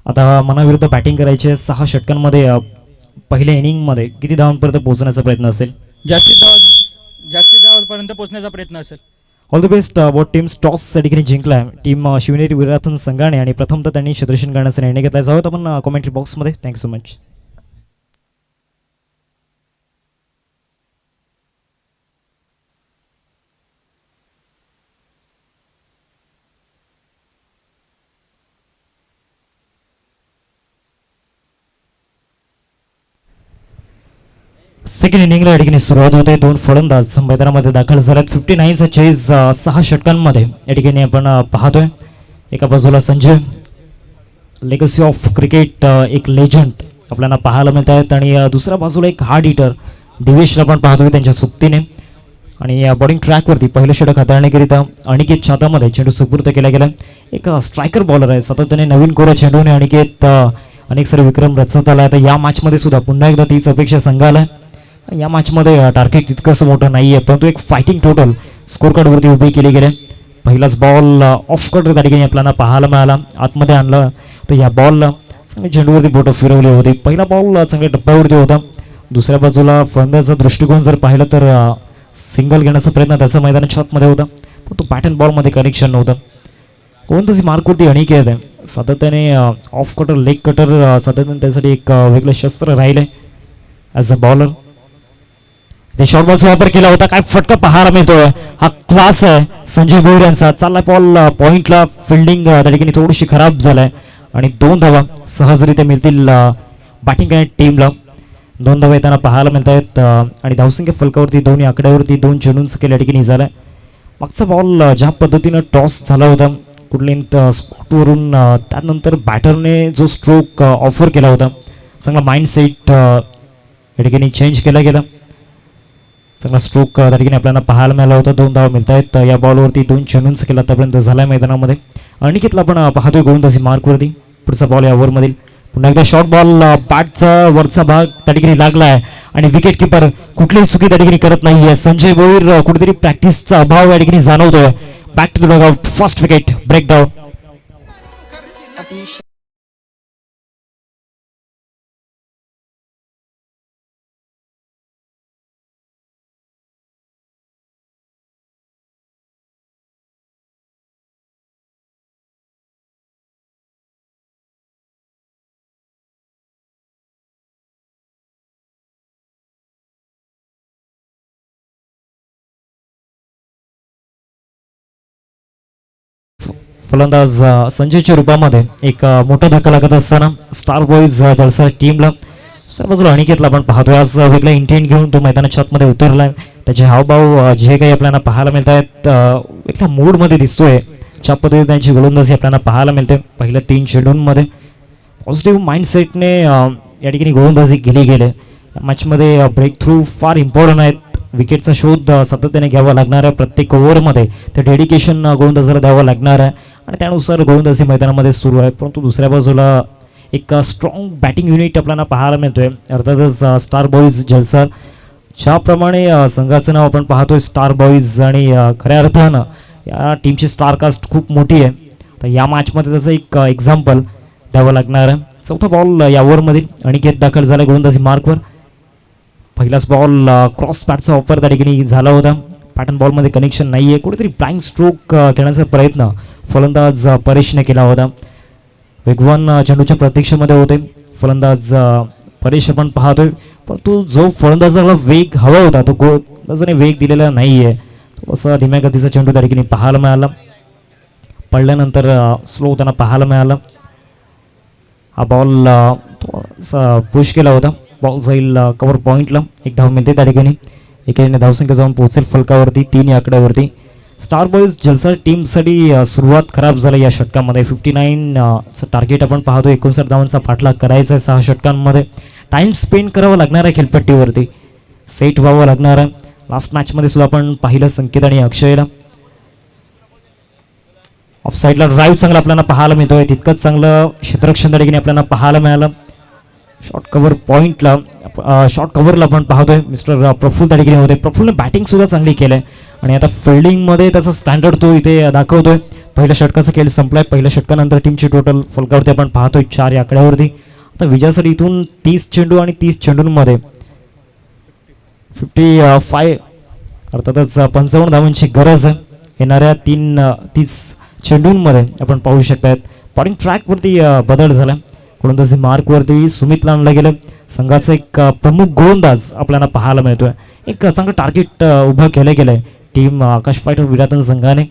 आता मनाविरुद्ध बॅटिंग करायचे 6 षटकांमध्ये पहिल्या इनिंगमध्ये किती धावांपर्यंत पोहोचण्याचा प्रयत्न असेल? जास्तीत धावांपर्यंत पोहोचण्याचा प्रयत्न असेल. All the best. Both teams toss या ठिकाणी जिंकला. टीम शिवनेरी विराथन संघाने आणि प्रथमतः त्यांनी क्षेत्ररक्षण करण्याचा निर्णय घेतला. जाऊयात आपण कॉमेंट्री बॉक्समध्ये. Thank you so much. सेकंड इनिंगला या ठिकाणी सुरुवात होते. 2 फलंदाज मैदानामध्ये दाखल झाल्यात. 59चा चेज 6 षटकांमध्ये या ठिकाणी आपण पाहतोय. एका बाजूला संजय, लेगसी ऑफ क्रिकेट, एक लेजंड आपल्याला पाहायला मिळत आहेत. आणि दुसऱ्या बाजूला एक हार्ड हिटर दिवेशला आपण पाहतोय त्यांच्या सुप्तीने. आणि या बॉलिंग ट्रॅकवरती पहिलं षटक हाताळण्याकरिता अनिकेत छातामध्ये चेंडू सुपूर्द केला गेला. एक स्ट्रायकर बॉलर आहे. सातत्याने नवीन कोरा चेंडूने अनिकेत अनेक सारे विक्रम रचत आला. तर या मॅचमध्ये सुद्धा पुन्हा एकदा तीच अपेक्षा संघाला आहे. या मॅचमध्ये टार्गेट तितकंसं मोठं नाही आहे, परंतु एक फायटिंग टोटल स्कोर कार्डवरती उभी केली गेले. पहिलाच बॉल ऑफ कट त्या ठिकाणी आपल्याला पाहायला मिळाला. आतमध्ये आणलं तर या बॉलला चांगली चेंडूवरती बोटं फिरवली होती. पहिला बॉल चांगल्या टप्प्यावरती होता. दुसऱ्या बाजूला फलंदाजाचा दृष्टिकोन जर पाहिलं तर सिंगल घेण्याचा प्रयत्न त्याचा मैदानाच्या आतमध्ये होता, पण तो पॅटर्न बॉलमध्ये कनेक्शन नव्हतं. कोणतंच मार्कवरती अनिकेत आहे. सातत्याने ऑफ कटर, लेग कटर सातत्याने त्यासाठी एक वेगळं शस्त्र राहिलं ॲज अ बॉलर. ते शॉर्ट बॉलचा वापर केला होता. काय फटका पाहायला मिळतोय. हा क्लास आहे संजय भोईर यांचा. चालला बॉल पॉइंटला. फिल्डिंग त्या ठिकाणी थोडीशी खराब झालाय आणि 2 धावा सहजरित्या मिळतील बॅटिंग करणाऱ्या टीमला. 2 धावा येताना पाहायला मिळत आहेत. आणि धावसंख्या फलकावरती दोन्ही आकड्यावरती 2 चेंडूंचा केल्या ठिकाणी झालाय. मागचा बॉल ज्या पद्धतीनं टॉस झाला होता कुठल्या स्पॉटवरून, त्यानंतर बॅटरने जो स्ट्रोक ऑफर केला होता, चांगला माइंडसेट या ठिकाणी चेंज केला गेला. चांगला स्ट्रोक त्या ठिकाणी आपल्याला पाहायला मिळाला होता. 2 धावा मिळत आहेत. या बॉलवरती 2 चेंडूंचा केला आतापर्यंत झाला मैदानामध्ये. अनिकेतला आपण पाहतोय गोलंदाजी मार्कवरती. पुढचा बॉल या ओव्हरमधील पुन्हा एकदा शॉर्ट बॉल. बॅटचा वरचा भाग त्या ठिकाणी लागला आहे आणि विकेट किपर कुठलीही चुकी त्या ठिकाणी करत नाहीये. संजय भोईर कुठेतरी प्रॅक्टिसचा अभाव या ठिकाणी जाणवतोय. Back to the dugout. First wicket breakdown. फलंदाज संजयच्या रूपामध्ये एक मोठा धक्का लागत असताना स्टार बॉईज जलसा टीमला सर्व बाजूला अनिकेतला आपण पाहतोय आज वेगळा इंटेंट घेऊन तो मैदानाच्या आतमध्ये उतरलाय. त्याचे हावभाव जे काही आपल्याला पाहायला मिळत आहेत वेगळ्या मूडमध्ये दिसतोय. ज्या पद्धतीने त्यांची गोलंदाजी आपल्याला पाहायला मिळते पहिल्या 3 चेंडूंमध्ये पॉझिटिव्ह माइंडसेटने या ठिकाणी गोलंदाजी केली गेली. या मॅचमध्ये ब्रेक थ्रू फार इम्पॉर्टंट आहेत. विकेटचा शोध सातत्याने घ्यावा लागणार आहे. प्रत्येक ओव्हरमध्ये ते डेडिकेशन गोलंदाजाला द्यावं लागणार आहे आणि त्यानुसार गोलंदाजी मैदानामध्ये सुरू आहे. परंतु दुसऱ्या बाजूला एक स्ट्रॉंग बॅटिंग युनिट आपल्याला पाहायला मिळतोय. अर्थातच स्टार बॉईज जलसा ज्याप्रमाणे संघाचं नाव आपण पाहतोय स्टार बॉईज आणि खऱ्या अर्थानं या टीमची स्टारकास्ट खूप मोठी आहे. तर या मॅचमध्ये त्याचं एक एक्झाम्पल द्यावं लागणार आहे. चौथा बॉल या ओव्हरमध्ये अनिकेत दाखल झाला गोलंदाजी मार्कवर. पहिलाच बॉल क्रॉस पॅटचा वापर त्या ठिकाणी झाला होता. पॅटर्न बॉलमध्ये कनेक्शन नाही आहे. कुठेतरी ब्लाइंड स्ट्रोक खेळण्याचा प्रयत्न फलंदाज परेशने केला होता. वेगवान चेंडूच्या प्रतीक्षेमध्ये होते फलंदाज परेश आपण पाहतोय. परंतु जो फलंदाजाला वेग हवा होता तो गोलंदाजाने वेग दिलेला नाही आहे. थोडासा धीम्या गतीचा चेंडू त्या ठिकाणी पाहायला मिळाला. पडल्यानंतर स्लो त्यांना पाहायला मिळाला. हा बॉल थोडासा पुश केला होता. बॉल जाईल कव्हर पॉईंटला. एक धाव मिळते त्या ठिकाणी. एकेने धावसंख्या जाऊन पोहोचेल फलकावरती 3 या आकड्यावरती. स्टार बॉईज जलसा टीमसाठी सुरुवात खराब झाली या षटकामध्ये. 59चं टार्गेट आपण पाहतो. 59 धावांचा पाठलाग करायचा आहे 6 षटकांमध्ये. टाइम स्पेंड करावा लागणार आहे खेळपट्टीवरती. सेट व्हावं लागणार आहे. लास्ट मॅचमध्ये सुद्धा आपण पाहिलं संकेत आणि अक्षयला. ऑफ साईडला ड्राईव्ह चांगला आपल्याला पाहायला मिळतोय. तितकंच चांगलं क्षेत्ररक्षण त्या ठिकाणी आपल्याला पाहायला मिळालं. शॉर्ट कव्हर पॉईंटला शॉर्ट कव्हरला आपण पाहतोय मिस्टर प्रफुल्ल त्या ठिकाणी होते. प्रफुल्लने बॅटिंग सुद्धा चांगली केलंय आणि आता फिल्डिंगमध्ये त्याचा स्टँडर्ड तो इथे दाखवतोय. पहिल्या षटकाचा खेळ संपलाय. पहिल्या षटकानंतर टीमची टोटल फलकावरती आपण पाहतोय 4 या आकड्यावरती. आता विजयासाठी इथून 30 चेंडू आणि 30 चेंडूंमध्ये 55 अर्थातच 55 धावांची गरज आहे. येणाऱ्या 30 चेंडूंमध्ये आपण पाहू शकतात. बॉलिंग ट्रॅकवरती बदल झाला. गोलंदाजी मार्कवरती सुमितला आणलं गेलं. संघाचा एक प्रमुख गोलंदाज आपल्याला पाहायला मिळतोय. एक चांगलं टार्गेट उभं केलं गेलंय टीम आकाश फायटर विराटन संघाने.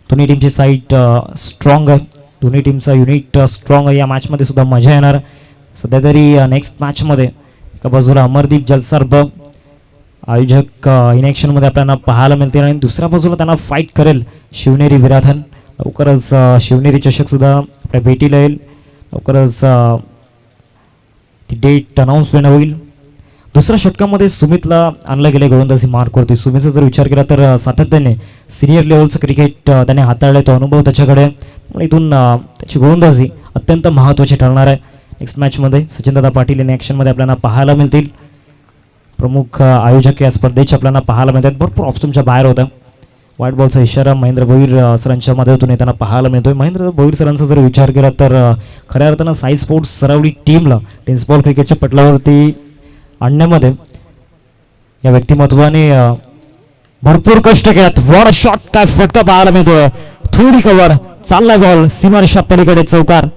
दोन्ही टीमची साईड स्ट्रॉंग आहे. दोन्ही टीमचा युनिट स्ट्रॉंग आहे. या मॅचमध्ये सुद्धा मजा येणार. सध्या तरी नेक्स्ट मॅचमध्ये एका बाजूला अमरदीप जलसार्ब आयोजक इनॅक्शनमध्ये आपल्याला पाहायला मिळतील आणि दुसऱ्या बाजूला त्यांना फाईट करेल शिवनेरी विराथन. लवकरच शिवनेरी चषक सुद्धा आपल्या भेटीला येईल. लवकरच ती डेट अनाऊन्समेंट होईल. दुसऱ्या षटकामध्ये सुमितला आणलं गेलं गोलंदाजी मार्कवरती. सुमितचा जर विचार केला तर सातत्याने सिनियर लेवलचं क्रिकेट त्याने हाताळलं. तो अनुभव त्याच्याकडे. त्यामुळे इथून त्याची गोलंदाजी अत्यंत महत्त्वाची ठरणार आहे. नेक्स्ट मॅचमध्ये सचिनदादा पाटील यांनी ॲक्शनमध्ये आपल्याला पाहायला मिळतील. प्रमुख आयोजक या स्पर्धेचे आपल्याला पाहायला मिळतात. भरपूर ऑप्शनच्या बाहेर होता. व्हाईट बॉलचा इशारा महेंद्र भोईर सरांच्या माध्यमातून येताना पाहायला मिळतोय. महेंद्र भोईर सरांचा जर विचार केला तर खऱ्या अर्थानं साई स्पोर्ट्स सरावडी टीमला टेनिस बॉल क्रिकेटच्या पटलावरती आणण्यामध्ये या व्यक्तिमत्वाने भरपूर कष्ट केल्यात. वॉट शॉट काय फटका पाहायला मिळतोय. थोडी कव्हर चाललाय बॉल सीमारेषा पलीकडे चौकार.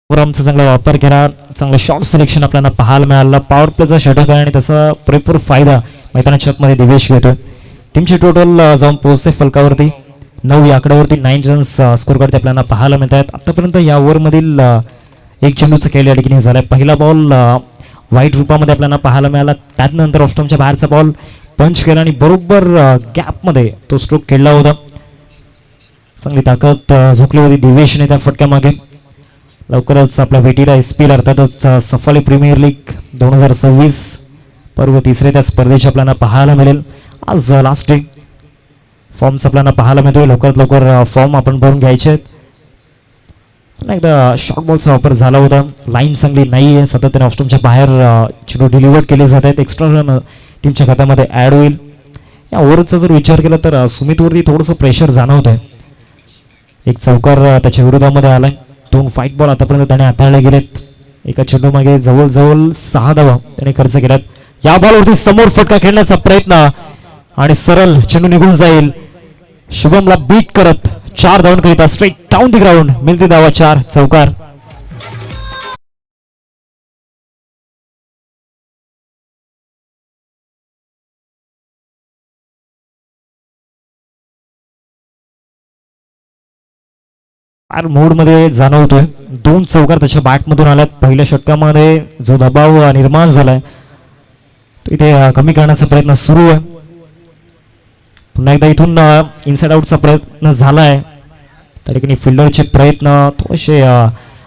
आमचा चांगला वापर केला. चांगला शॉर्ट सिलेक्शन आपल्याला पाहायला मिळाला. पॉवर प्लेचा षटक आहे आणि त्याचा पुरेपूर फायदा मैदानाच्या आतमध्ये दिवेश घेतोय. टीमची टोटल जाऊन पोहोचते फलकावरती 9 या आकड्यावरती. 9 रन्स स्कोर करते आपल्याला पाहायला मिळत आहेत. आतापर्यंत या ओव्हरमधील एक चेंडूचा खेळ या ठिकाणी झालाय. पहिला बॉल व्हाईट रूपामध्ये आपल्याला पाहायला मिळाला. त्यानंतर ऑफस्टमच्या बाहेरचा बॉल पंच केला आणि बरोबर गॅपमध्ये तो स्ट्रोक खेळला होता. चांगली ताकद झोकली होती दिवेशने त्या फटक्यामागे. लवकरच आपल्या भेटीला SP अर्थातच सफाली प्रीमियर लीग 2026 पर्व 3 त्या स्पर्धेची आपल्याला पाहायला मिळेल. आज लास्ट डे. फॉर्म्स आपल्याला पाहायला मिळतोय. लवकरात लवकर फॉर्म आपण भरून घ्यायचे आहेत. एकदा शॉर्ट बॉलचा वापर झाला होता. लाईन चांगली नाही आहे. सातत्याने ऑफस्टमच्या बाहेर चेंडू डिलिव्हर्ड केले जात आहेत. एक्स्ट्रा रन टीमच्या खात्यामध्ये ॲड होईल. या ओव्हरचा जर विचार केला तर सुमितवरती थोडंसं प्रेशर जाणवत आहे. एक चौकार त्याच्या विरोधामध्ये आलाय. 2 फाईट बॉल आतापर्यंत त्याने हाताळले गेलेत. एका चेंडू मागे जवळजवळ 6 धावा त्याने खर्च केल्यात. या बॉलवरती समोर फटका खेळण्याचा प्रयत्न आणि सरळ चेंडू निघून जाईल. शुभमला बीट करत 4 धावांकरिता स्ट्रेट डाऊन दी ग्राउंड मिळते धावा 4 चौकार. फार मूडमध्ये जाणवतोय. 2 चौकार त्याच्या बॅटमधून आल्यात. पहिल्या षटकामध्ये जो दबाव निर्माण झालाय तो इथे कमी करण्याचा प्रयत्न सुरू आहे. पुन्हा एकदा इथून इनसाइड आउटचा प्रयत्न झालाय. त्या ठिकाणी फिल्डरचे प्रयत्न थोडेसे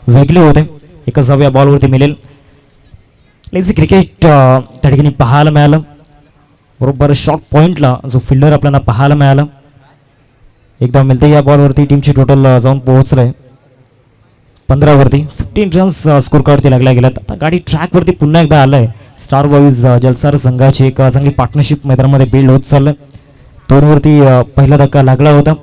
वेगळे होते. एकच धाव या बॉलवरती मिळेल. लेझी क्रिकेट त्या ठिकाणी पाहायला मिळालं. बरोबर शॉर्ट पॉईंटला जो फिल्डर आपल्याला पाहायला मिळाला. एकदा मिळते या बॉलवरती. टीमची टोटल जाऊन पोहोचलंय 15 वरती. 15 रन्स स्कोर कार्डवरती लागल्या गेल्यात. आता गाडी ट्रॅकवरती पुन्हा एकदा आलंय. स्टार बॉईज जलसार संघाची एक चांगली पार्टनरशिप मैदानामध्ये बिल्ड होत चाललंय. 2 वरती पहिला धक्का लागला होता.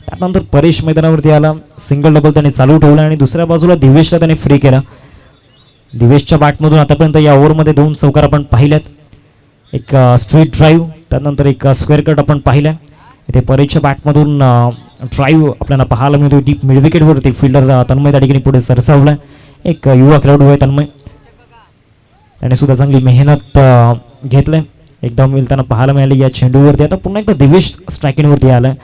त्यानंतर परेश मैदानावरती आला. सिंगल डबल त्याने चालू ठेवला आणि दुसऱ्या बाजूला दिवेशला त्याने फ्री केला. दिवेशच्या बॅटमधून आतापर्यंत या ओव्हरमध्ये 2 चौकार आपण पाहिल्यात. एक स्ट्रेट ड्राईव्ह त्यानंतर एक स्क्वेअर कट आपण पाहिला. इथे परेशच्या बॅटमधून ड्राईव्ह आपल्याला पाहायला मिळतो. डीप मिड विकेटवरती फिल्डर तन्मय त्या ठिकाणी पुढे सरसावला. एक युवा खेळाडू आहे तन्मय. त्याने सुद्धा चांगली मेहनत घेतलंय. एकदा मिळताना पाहायला मिळाली या चेंडूवरती. आता पुन्हा एकदा दिवेश स्ट्रायकिंगवरती आलाय.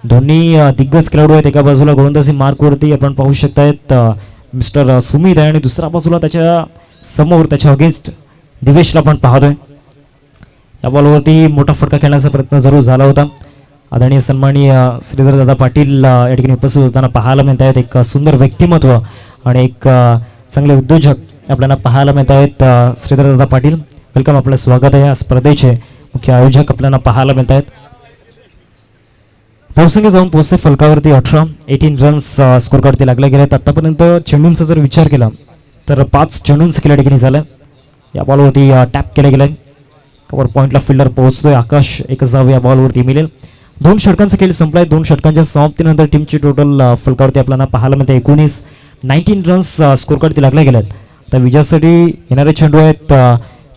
दोन्ही दिग्गज खेळाडू आहेत. एका बाजूला गोलंदाजी मार्कवरती आपण पाहू शकतायत मिस्टर सुमित आहे आणि दुसऱ्या बाजूला त्याच्या समोर त्याच्या अगेन्स्ट दिवेशला आपण पाहतोय. या बॉलवरती मोठा फटका खेळण्याचा प्रयत्न जरूर झाला होता. आदरणीय सन्माननीय श्रीधरदादा पाटील या ठिकाणी उपस्थित होताना पाहायला मिळत आहेत. एक सुंदर व्यक्तिमत्व आणि एक चांगले उद्योजक आपल्याला पाहायला मिळत आहेत. श्रीधरदादा पाटील वेलकम. आपलं स्वागत आहे. या स्पर्धेचे मुख्य आयोजक आपल्याला पाहायला मिळत आहेत. धावसंख्या जाऊन पोहोचते फलकावरती 18 रन्स स्कोर कार्डवरती लागले गेलेत. आतापर्यंत चेंडूंचा जर विचार केला तर 5 चेंडूंचं केल्या ठिकाणी झालं. या बॉलवरती टॅप केलं गेलं. कव्हर पॉईंटला फिल्डर पोहोचतोय. आकाश एकच धाव या बॉलवरती मिळेल. 2 षटकांचा खेळ संपलाय. 2 षटकांच्या समाप्तीनंतर टीमची टोटल फलकावरती आपल्याला पाहायला मिळते 19 रन्स स्कोर कार्डवरती लागले गेलेत. तर विजयासाठी येणारे चेंडू आहेत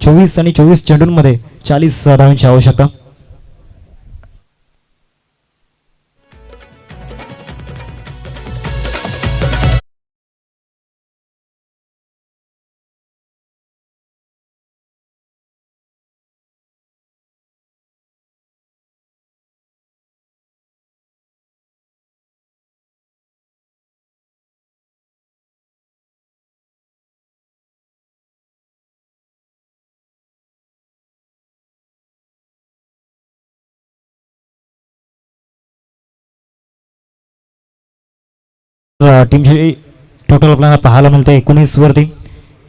24 आणि 24 चेंडूंमध्ये 40 धावांची आवश्यकता. टीमची टोटल आपल्याला पाहायला मिळते 19 वरती.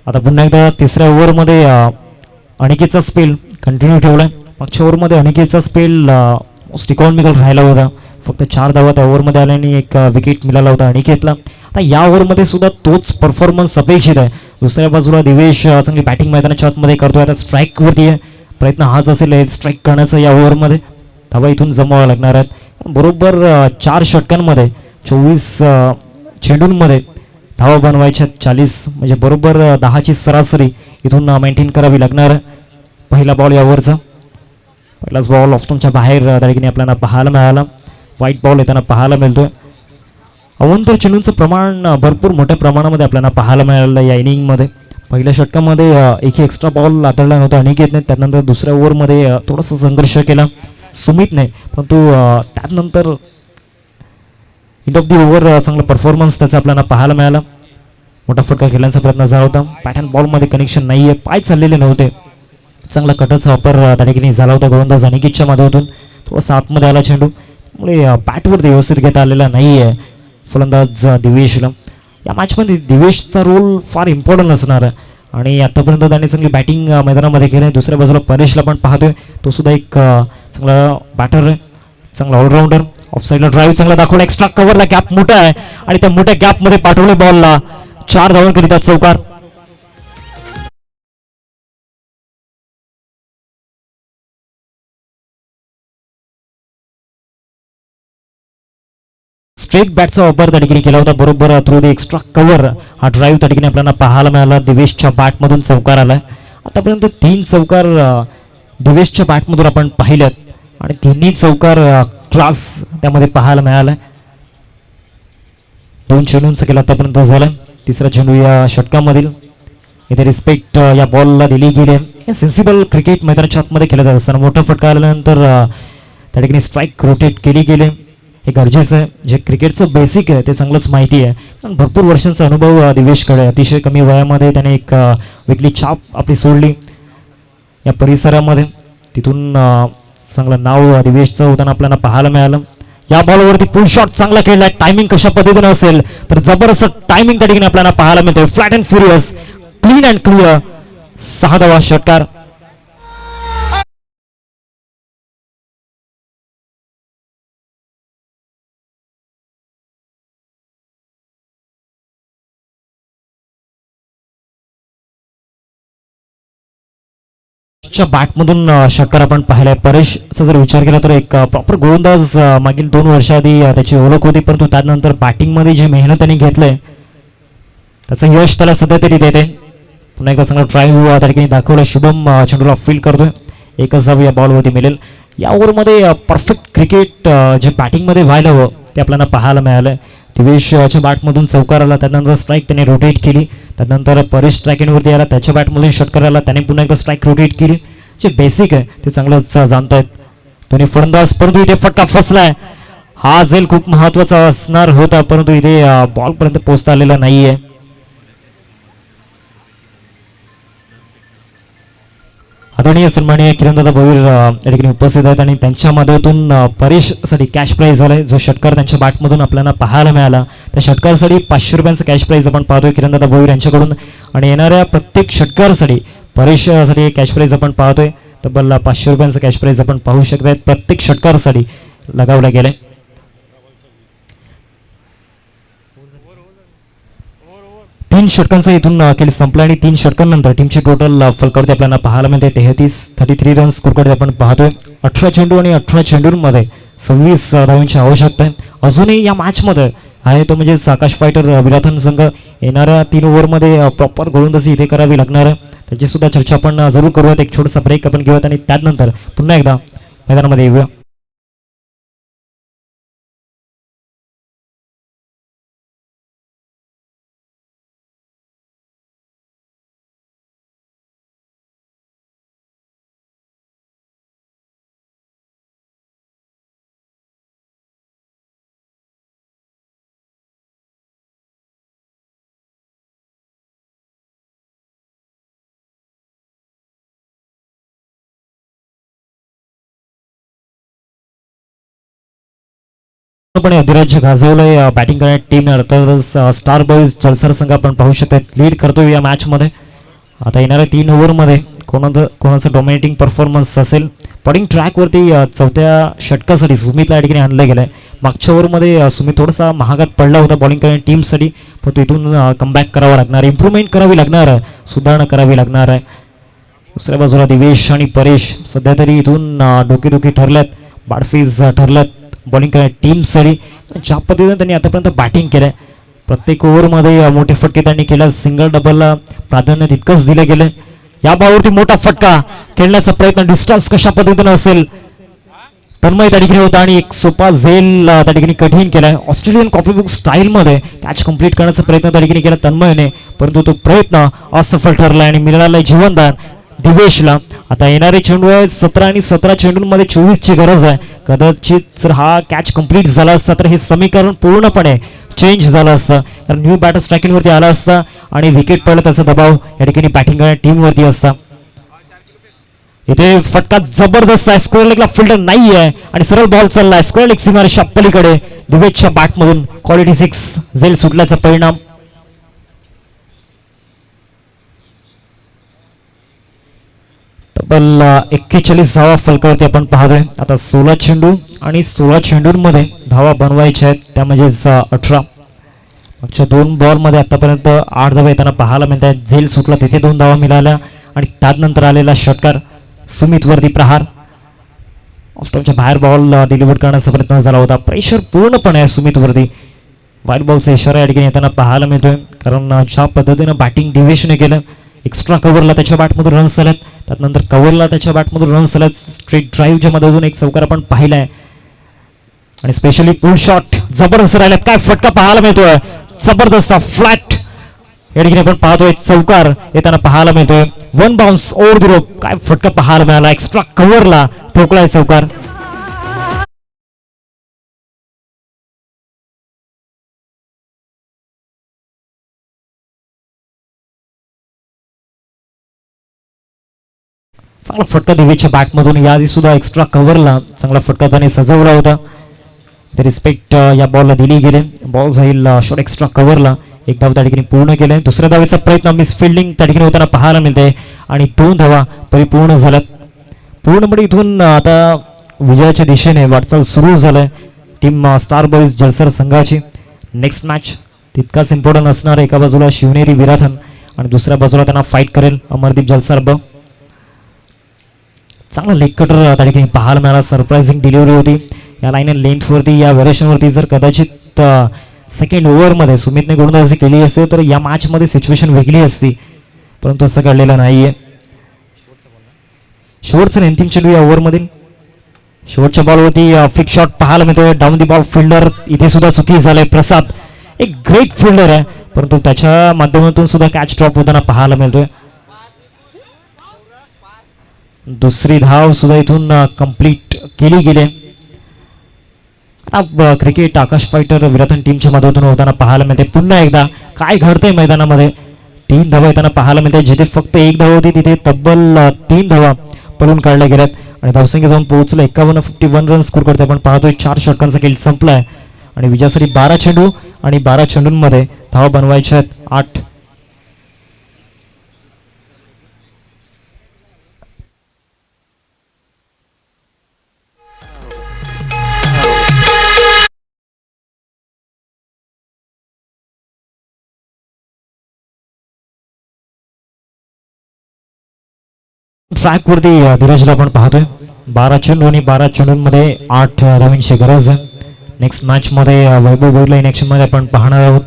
आता पुन्हा एकदा तिसऱ्या ओव्हरमध्ये अनिकेतचा स्पेल कंटिन्यू ठेवलाय. मागच्या ओव्हरमध्ये अनिकेतचा स्पेल मोस्ट इकॉनॉमिकल राहिला होता. फक्त 4 धावा त्या ओव्हरमध्ये आल्याने एक विकेट मिळाला होता अनिकेतला. आता या ओव्हरमध्ये सुद्धा तोच परफॉर्मन्स अपेक्षित आहे. दुसऱ्या बाजूला दिवेश चांगली बॅटिंग मैदानाच्या आतमध्ये करतोय. आता स्ट्राईकवरती आहे. प्रयत्न हाच असेल स्ट्राईक करण्याचा या ओव्हरमध्ये. धावा इथून जमावा लागणार आहेत. बरोबर 4 षटकांमध्ये 24 चेंडूंमध्ये धावा बनवायच्या 40 म्हणजे बरोबर 10ची सरासरी इथून मेंटेन करावी लागणार. पहिला बॉल यावरचा पहिलाच बॉल ऑफस्टंपच्या बाहेर त्या ठिकाणी आपल्याला पाहायला मिळाला. व्हाईट बॉल येताना पाहायला मिळतोय. अवंतर चेंडूंचं प्रमाण भरपूर मोठ्या प्रमाणामध्ये आपल्याला पाहायला मिळालं या इनिंगमध्ये. पहिल्या षटकामध्ये एक एक्स्ट्रा बॉल हाताळला नव्हता अनिकेतने. त्यानंतर दुसऱ्या ओव्हरमध्ये थोडासा संघर्ष केला सुमितने. परंतु त्यानंतर एंड ऑफ दी ओव्हर चांगला परफॉर्मन्स त्याचा आपल्याला पाहायला मिळाला. मोठा फटका खेळण्याचा प्रयत्न झाला होता. पॅटर्न बॉलमध्ये कनेक्शन नाही आहे. पाय चाललेले नव्हते. चांगला कटरचा वापर त्या ठिकाणी झाला होता गोलंदाज अनिकेतच्या माध्यमातून. थोडासा आतमध्ये आला चेंडू त्यामुळे बॅटवरती व्यवस्थित घेता आलेला नाही आहे फलंदाज दिवेशला. या मॅचमध्ये दिवेशचा रोल फार इम्पॉर्टंट असणार आहे आणि आतापर्यंत त्याने चांगली बॅटिंग मैदानामध्ये केली आहे. दुसऱ्या बाजूला परेशला पण पाहतोय. तो सुद्धा एक चांगला बॅटर आहे. चांगला ऑलराऊंडर. ऑफ साईडला ड्राईव्ह चांगला दाखवला. एक्स्ट्रा कव्हरला गॅप मोठा आहे आणि त्या मोठ्या गॅपमध्ये पाठवले बॉलला. 4 धावांकरिता चौकार. स्ट्रेट बॅटचा वापर त्या ठिकाणी केला होता, बरोबर थ्रू द एक्स्ट्रा कव्हर हा ड्राईव्ह त्या ठिकाणी आपल्याला पाहायला मिळाला. दिवेशच्या बॅटमधून चौकार आलाय. आतापर्यंत 3 चौकार दिवेशच्या बॅटमधून आपण पाहिल्यात आणि तिन्ही चौकार क्लास त्यामध्ये पाहायला मिळालाय. 2 चेंडूंचा केला आतापर्यंत झाला. तिसरा चेंडू या षटकामधील. इथे रिस्पेक्ट या बॉलला दिली गेली आहे. सेन्सिबल क्रिकेट मैदानाच्या आतमध्ये केलं जात असताना मोठा फटका आल्यानंतर त्या ठिकाणी स्ट्राईक रोटेट केली गेली. हे गरजेचं आहे. जे क्रिकेटचं बेसिक आहे ते चांगलंच माहिती आहे, कारण भरपूर वर्षांचा अनुभव दिवेशकडे. अतिशय कमी वयामध्ये त्याने एक वेगळी छाप आपली सोडली या परिसरामध्ये. तिथून चांगलं नाव दिवेशचं होताना आपल्याला पाहायला मिळालं. या बॉलवरती पुल शॉट चांगला खेळलाय. टायमिंग कशा पद्धतीने असेल तर जबरदस्त टायमिंग त्या ठिकाणी आपल्याला पाहायला मिळते. Flat and furious, clean and clear 6 धावा षटकार. बॅटमधून षटकार आपण पाहिलाय. परेशचा जर विचार केला तर एक प्रॉपर गोलंदाज मागील 2 वर्षाआधी त्याची ओळख होती, परंतु त्यानंतर बॅटिंगमध्ये जी मेहनत त्यांनी घेतलंय त्याचं यश त्याला सध्या तरी देते. पुन्हा एकदा चांगला ड्राईव्ह त्या ठिकाणी दाखवला. शुभम चेंडूला फील्ड करतोय. एकच धाव या बॉलवरती मिळेल. या ओव्हरमध्ये परफेक्ट क्रिकेट जे बॅटिंगमध्ये व्हायला हवं ते आपल्याला पाहायला मिळालं. दिवेशच्या बॅटमधून चौकार आला, त्यानंतर स्ट्राईक त्याने रोटेट केली. त्यानंतर परेश स्ट्राईकिंगवरती आला, त्याच्या बॅटमधून षटकार आला, त्याने पुन्हा एकदा स्ट्राईक रोटेट केली. जे बेसिक आहे ते चांगलंच जाणतायत दोन्ही फलंदाज. परंतु इथे फटका फसलाय. हा झेल खूप महत्वाचा असणार होता, परंतु इथे बॉलपर्यंत पोहोचता आलेला नाहीये. आदरणीय सन्माननीय किरणदादा भोईर या ठिकाणी उपस्थित आहेत आणि त्यांच्या मदतीतून परेशसाठी कॅश प्राईज झालाय. जो षटकार त्यांच्या बॅटमधून आपल्याला पाहायला मिळाला त्या षटकारासाठी 500 रुपयांचा कॅश प्राईज आपण पाहतोय किरणदादा भोईर यांच्याकडून. आणि येणाऱ्या प्रत्येक षटकारासाठी परेशसाठी कॅश प्राईज आपण पाहतोय. तब्बल 500 रुपयांचा कॅश प्राईज आपण पाहू शकताय. प्रत्येक षटकारासाठी लगावला गेलाय. तीन षटकांचा इथून खेळ संपला आणि 3 षटकांनंतर टीमची टोटल फलकावरती आपल्याला पाहायला मिळते 33 रन्स स्कोरकडे आपण पाहतोय. 18 चेंडू आणि 18 चेंडूंमध्ये 26 धावांची आवश्यकता आहे. अजूनही या मॅचमध्ये आहे तो म्हणजे आकाश फायटर विराथन संघ. येणाऱ्या 3 ओव्हरमध्ये प्रॉपर गोलंदाजी इथे करावी लागणार आहे. त्याची सुद्धा चर्चा आपण जरूर करूयात. एक छोटासा ब्रेक आपण घेऊयात आणि त्यानंतर पुन्हा एकदा मैदानामध्ये येऊया. पण अधिराज्य गाजवलंय बॅटिंग करणारी टीम. अर्थातच स्टार बॉईज जलसर संघ आपण पाहू शकता लीड करतोय या मॅचमध्ये. आता येणाऱ्या 3 ओव्हरमध्ये कोणाचं डॉमिनेटिंग परफॉर्मन्स असेल. बॉलिंग ट्रॅकवरती 4थ्या षटकासाठी सुमितला या ठिकाणी आणलं गेलंय. मागच्या ओव्हरमध्ये सुमित थोडासा महागात पडला होता बॉलिंग करणारी टीमसाठी, पण तो इथून कमबॅक करावा लागणार आहे. इम्प्रूव्हमेंट करावी लागणार आहे, सुधारणा करावी लागणार आहे. दुसऱ्या बाजूला दिवेश आणि परेश सध्या तरी इथून डोकेदुखी ठरल्यात, बाडफीज ठरल्यात बॉलिंग करणारी टीमसाठी. ज्या पद्धतीने त्यांनी आतापर्यंत बॅटिंग केलंय प्रत्येक ओव्हरमध्ये मोठे फटके त्यांनी केला. सिंगल डबलला प्राधान्य तितकंच दिलं गेलं. या बॉलवरती मोठा फटका खेळण्याचा प्रयत्न. डिस्टन्स कशा पद्धतीने असेल तन्मय त्या ठिकाणी होता आणि एक सोपा झेल त्या ठिकाणी कठीण केलाय. ऑस्ट्रेलियन कॉपीबुक स्टाईलमध्ये कॅच कंप्लीट करण्याचा प्रयत्न त्या ठिकाणी केला तन्मयने, परंतु तो प्रयत्न असफल ठरला आणि मिळाला जीवनदान दिवेशला. आता येणारे चेंडू आहे 17 आणि 17 चेंडूंमध्ये 24ची गरज आहे. कदाचित जर हा कॅच कंप्लीट झाला असता तर हे समीकरण पूर्णपणे चेंज झालं असतं, कारण न्यू बॅटर स्ट्रायकिंगवरती आला असता आणि विकेट पडला त्याचा दबाव या ठिकाणी बॅटिंग करणाऱ्या टीमवरती असता. इथे फटका जबरदस्त आहे. स्क्वेअर लेगला फिल्डर नाही आहे आणि सरळ बॉल चाललाय स्क्वेअर लेग सीमारेषा पलीकडे. दिवेशच्या बॅटमधून क्वालिटी 6 झेल सुटल्याचा परिणाम. तब्बल 41 धावा फलकावरती आपण पाहतोय. आता 16 चेंडू आणि 16 चेंडूंमध्ये धावा बनवायच्या आहेत, त्या म्हणजेच 18. मागच्या 2 बॉलमध्ये आतापर्यंत 8 धावा येताना पाहायला मिळत आहेत. झेल सुटला तिथे 2 धावा मिळाल्या आणि त्यानंतर आलेला षटकार सुमित वरती प्रहार. ऑफस्टॉपच्या बाहेर बॉल डिलिव्हर करण्याचा प्रयत्न झाला होता. प्रेशर पूर्णपणे सुमितवरती. वाईट बॉलचा इशारा या ठिकाणी येताना पाहायला मिळतोय, कारण ज्या पद्धतीनं बॅटिंग दिवेशने केलं, एक्स्ट्रा कव्हरला त्याच्या बॅटमधून रन्स आल्यात, त्यानंतर कव्हरला त्याच्या बॅटमधून रन्स आल्यात. स्ट्रेट ड्राईव्हच्या मधून एक चौकार आपण पाहिलाय आणि स्पेशली पुल शॉट जबरदस्त राहिल्यात. काय फटका पाहायला मिळतोय, जबरदस्त फ्लॅट या ठिकाणी आपण पाहतोय, चौकार येताना पाहायला मिळतोय. One bounce over the rope. काय फटका पाहायला मिळाला, एक्स्ट्रा कव्हरला ठोकलाय चौकार. चांगला फटका दिवेच्या बॅटमधून, याआधी सुद्धा एक्स्ट्रा कव्हरला चांगला फटका त्याने सजवला होता. रिस्पेक्ट या बॉलला दिली गेले. बॉल जाईल शॉट एक्स्ट्रा कव्हरला. एक धाव त्या ठिकाणी पूर्ण केले. दुसऱ्या धावेचा प्रयत्न मिस फिल्डिंग त्या ठिकाणी होताना पाहायला मिळते आणि 2 धावा परिपूर्ण झाल्यात. पूर्णपणे इथून आता विजयाच्या दिशेने वाटचाल सुरू झालंय टीम स्टार बॉईज जलसर संघाची. नेक्स्ट मॅच तितकाच इम्पॉर्टंट असणार. एका बाजूला शिवनेरी विराथन आणि दुसऱ्या बाजूला त्यांना फाईट करेल अमरदीप जलसर ब. चांगला लेग कटर त्या ठिकाणी पाहायला मिळाला. सरप्राइझिंग डिलिव्हरी होती या लाईन अँड लेंथवरती, या व्हेरिएशनवरती. जर कदाचित सेकंड ओव्हरमध्ये सुमितने गोलंदाजी केली असते तर या मॅचमध्ये सिच्युएशन वेगळी असती, परंतु असं घडलेलं नाहीये. शेवटचा अंतिम चेंडू या ओव्हरमधील. शेवटच्या बॉलवरती फ्लिक शॉट पाहायला मिळतोय. डाऊन दी बॉल फिल्डर इथे सुद्धा चुकी झाले. प्रसाद एक ग्रेट फिल्डर आहे, परंतु त्याच्या माध्यमातून सुद्धा कॅच ड्रॉप होताना पाहायला मिळतोय. दुसरी धाव सुद्धा इथून कंप्लीट केली गेली. क्रिकेट आकाश फायटर विराथन टीमच्या मदतीतून होताना पाहायला मिळते. पुन्हा एकदा काय घडतंय मैदानामध्ये. 3 धावा येताना पाहायला मिळते. जिथे फक्त 1 धाव होती तिथे तब्बल 3 धावा पळून काढल्या गेल्यात आणि धावसंख्या जाऊन पोहोचलं 51 रन स्कोर करते. आपण पाहतोय 4 षटकांचा खेळ संपलाय आणि विजयासाठी 12 चेंडू आणि 12 चेंडूंमध्ये धावा बनवायच्या आहेत 8. ट्रॅक वरती धीरजला आपण पाहतोय. 12 चेंडू आणि 12 चेंडूंमध्ये 8 धावांची गरज आहे. नेक्स्ट मॅच मध्ये वैभव बोरला इनेक्शन मध्ये आपण पाहणार आहोत.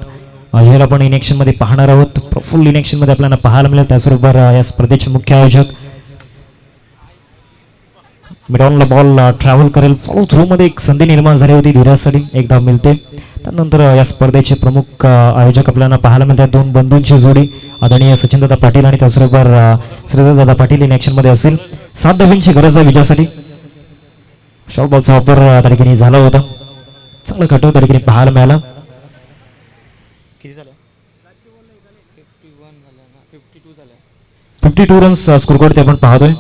अजयला पण इनेक्शन मध्ये पाहणार आहोत. फुल इनेक्शन मध्ये आपल्याला पाहायला मिळेल. त्याचबरोबर या स्पर्धेचे मुख्य आयोजक मिडॉनला बॉल ट्रॅव्हल करेल. फॉलो थ्रू मध्ये एक संधी निर्माण झाली होती धीराजसाठी, एक धाव मिळते. त्यानंतर या स्पर्धेचे प्रमुख आयोजक आपल्याला पाहायला मिळतात. 2 बंधूंची जोडी आदरणीय सचिनदादा पाटील आणि त्याचबरोबर श्रीधरदादा पाटील इन ॲक्शन मध्ये असेल. 7 धावांची गरज आहे विजयासाठी. शॉर्ट बॉलचा वापर त्या ठिकाणी झाला होता. चांगला कटव त्या ठिकाणी पाहायला मिळाला. 52 रन्स स्कोर करते आपण पाहतोय.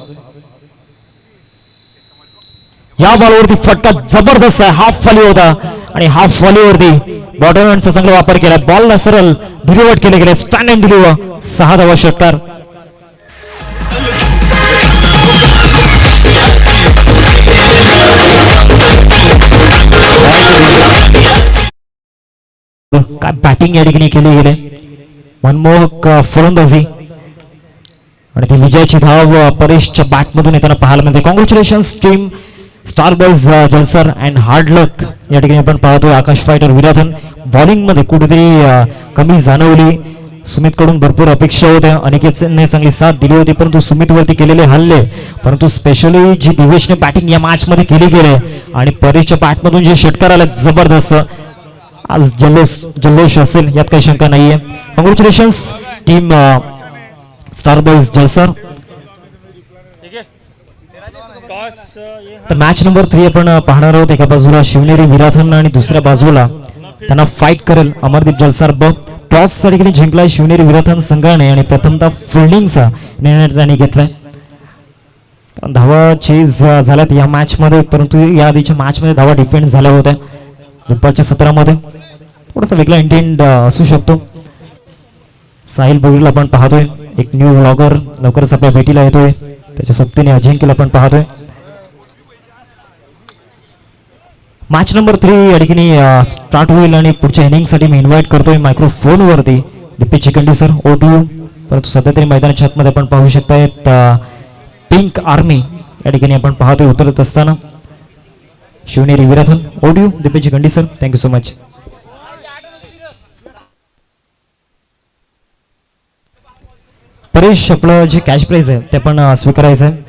या बॉलवरती फटका जबरदस्त आहे. हाफ फॉली होता आणि हाफ फॉलीवरती बॉटरमॅनचा चांगला वापर केला. बॉलला सरळ डिलिव्हर केले गेले. Stand and deliver. 6 धावा षटकार. काय बॅटिंग या ठिकाणी केली गेले. मनमोहक फलंदाजी आणि ती विजयाची धाव परेशच्या बॅटमधून येताना पाहायला मिळते. Congratulations team star boys Jalsar and hard luck या ठिकाणी आपण पाहतोय. आकाश फायटर विराथन बॉलिंगमध्ये कुठेतरी कमी जाणवली. सुमितकडून भरपूर अपेक्षा होत्या. अनिकेतने चांगली साथ दिली होती, परंतु सुमितवरती केलेले हल्ले, परंतु स्पेशली जी दिवेशने बॅटिंग या मॅच मध्ये केली गेले आणि परेशच्या बॅटमधून जे षटकार आले जबरदस्त. आज जल्लोष असेल यात काही शंका नाहीये. Congratulations team star boys Jalsar. तर मॅच नंबर 3 आपण पाहणार आहोत. एका बाजूला शिवनेरी विराथन आणि दुसऱ्या बाजूला त्यांना फाईट करेल अमरदीप जलसर ब. टॉस साठी जिंकलाय शिवनेरी विराथन संघाने आणि प्रथमतः फिल्डिंगचा निर्णय त्यांनी घेतलाय. धावा चेज झाल्यात या मॅच मध्ये, परंतु या आधीच्या मॅच मध्ये धावा डिफेंड झाल्या होत्या. दुपारच्या सत्रामध्ये थोडासा वेगळा इंटेंट असू शकतो. साहिल बोगीला आपण पाहतोय. एक न्यू व्लॉगर लवकरच आपल्या भेटीला येतोय. त्याच्या सोबतीने अजिंक्यला आपण पाहतोय. मॅच नंबर 3 या ठिकाणी स्टार्ट होईल आणि पुढच्या इनिंगसाठी मी इन्व्हाइट करतोय मायक्रोफोनवरती दीपेश चिकंडी सर O2. परंतु सध्या तरी मैदानाच्या आतमध्ये आपण पाहू शकतायत पिंक आर्मी या ठिकाणी आपण पाहतोय उतरत असताना. शिवनेरी विराथन audio Deepesh Gandi sir, thank you so much. Paresh, आपलं जे कॅश प्राईज आहे ते पण स्वीकारायचं आहे.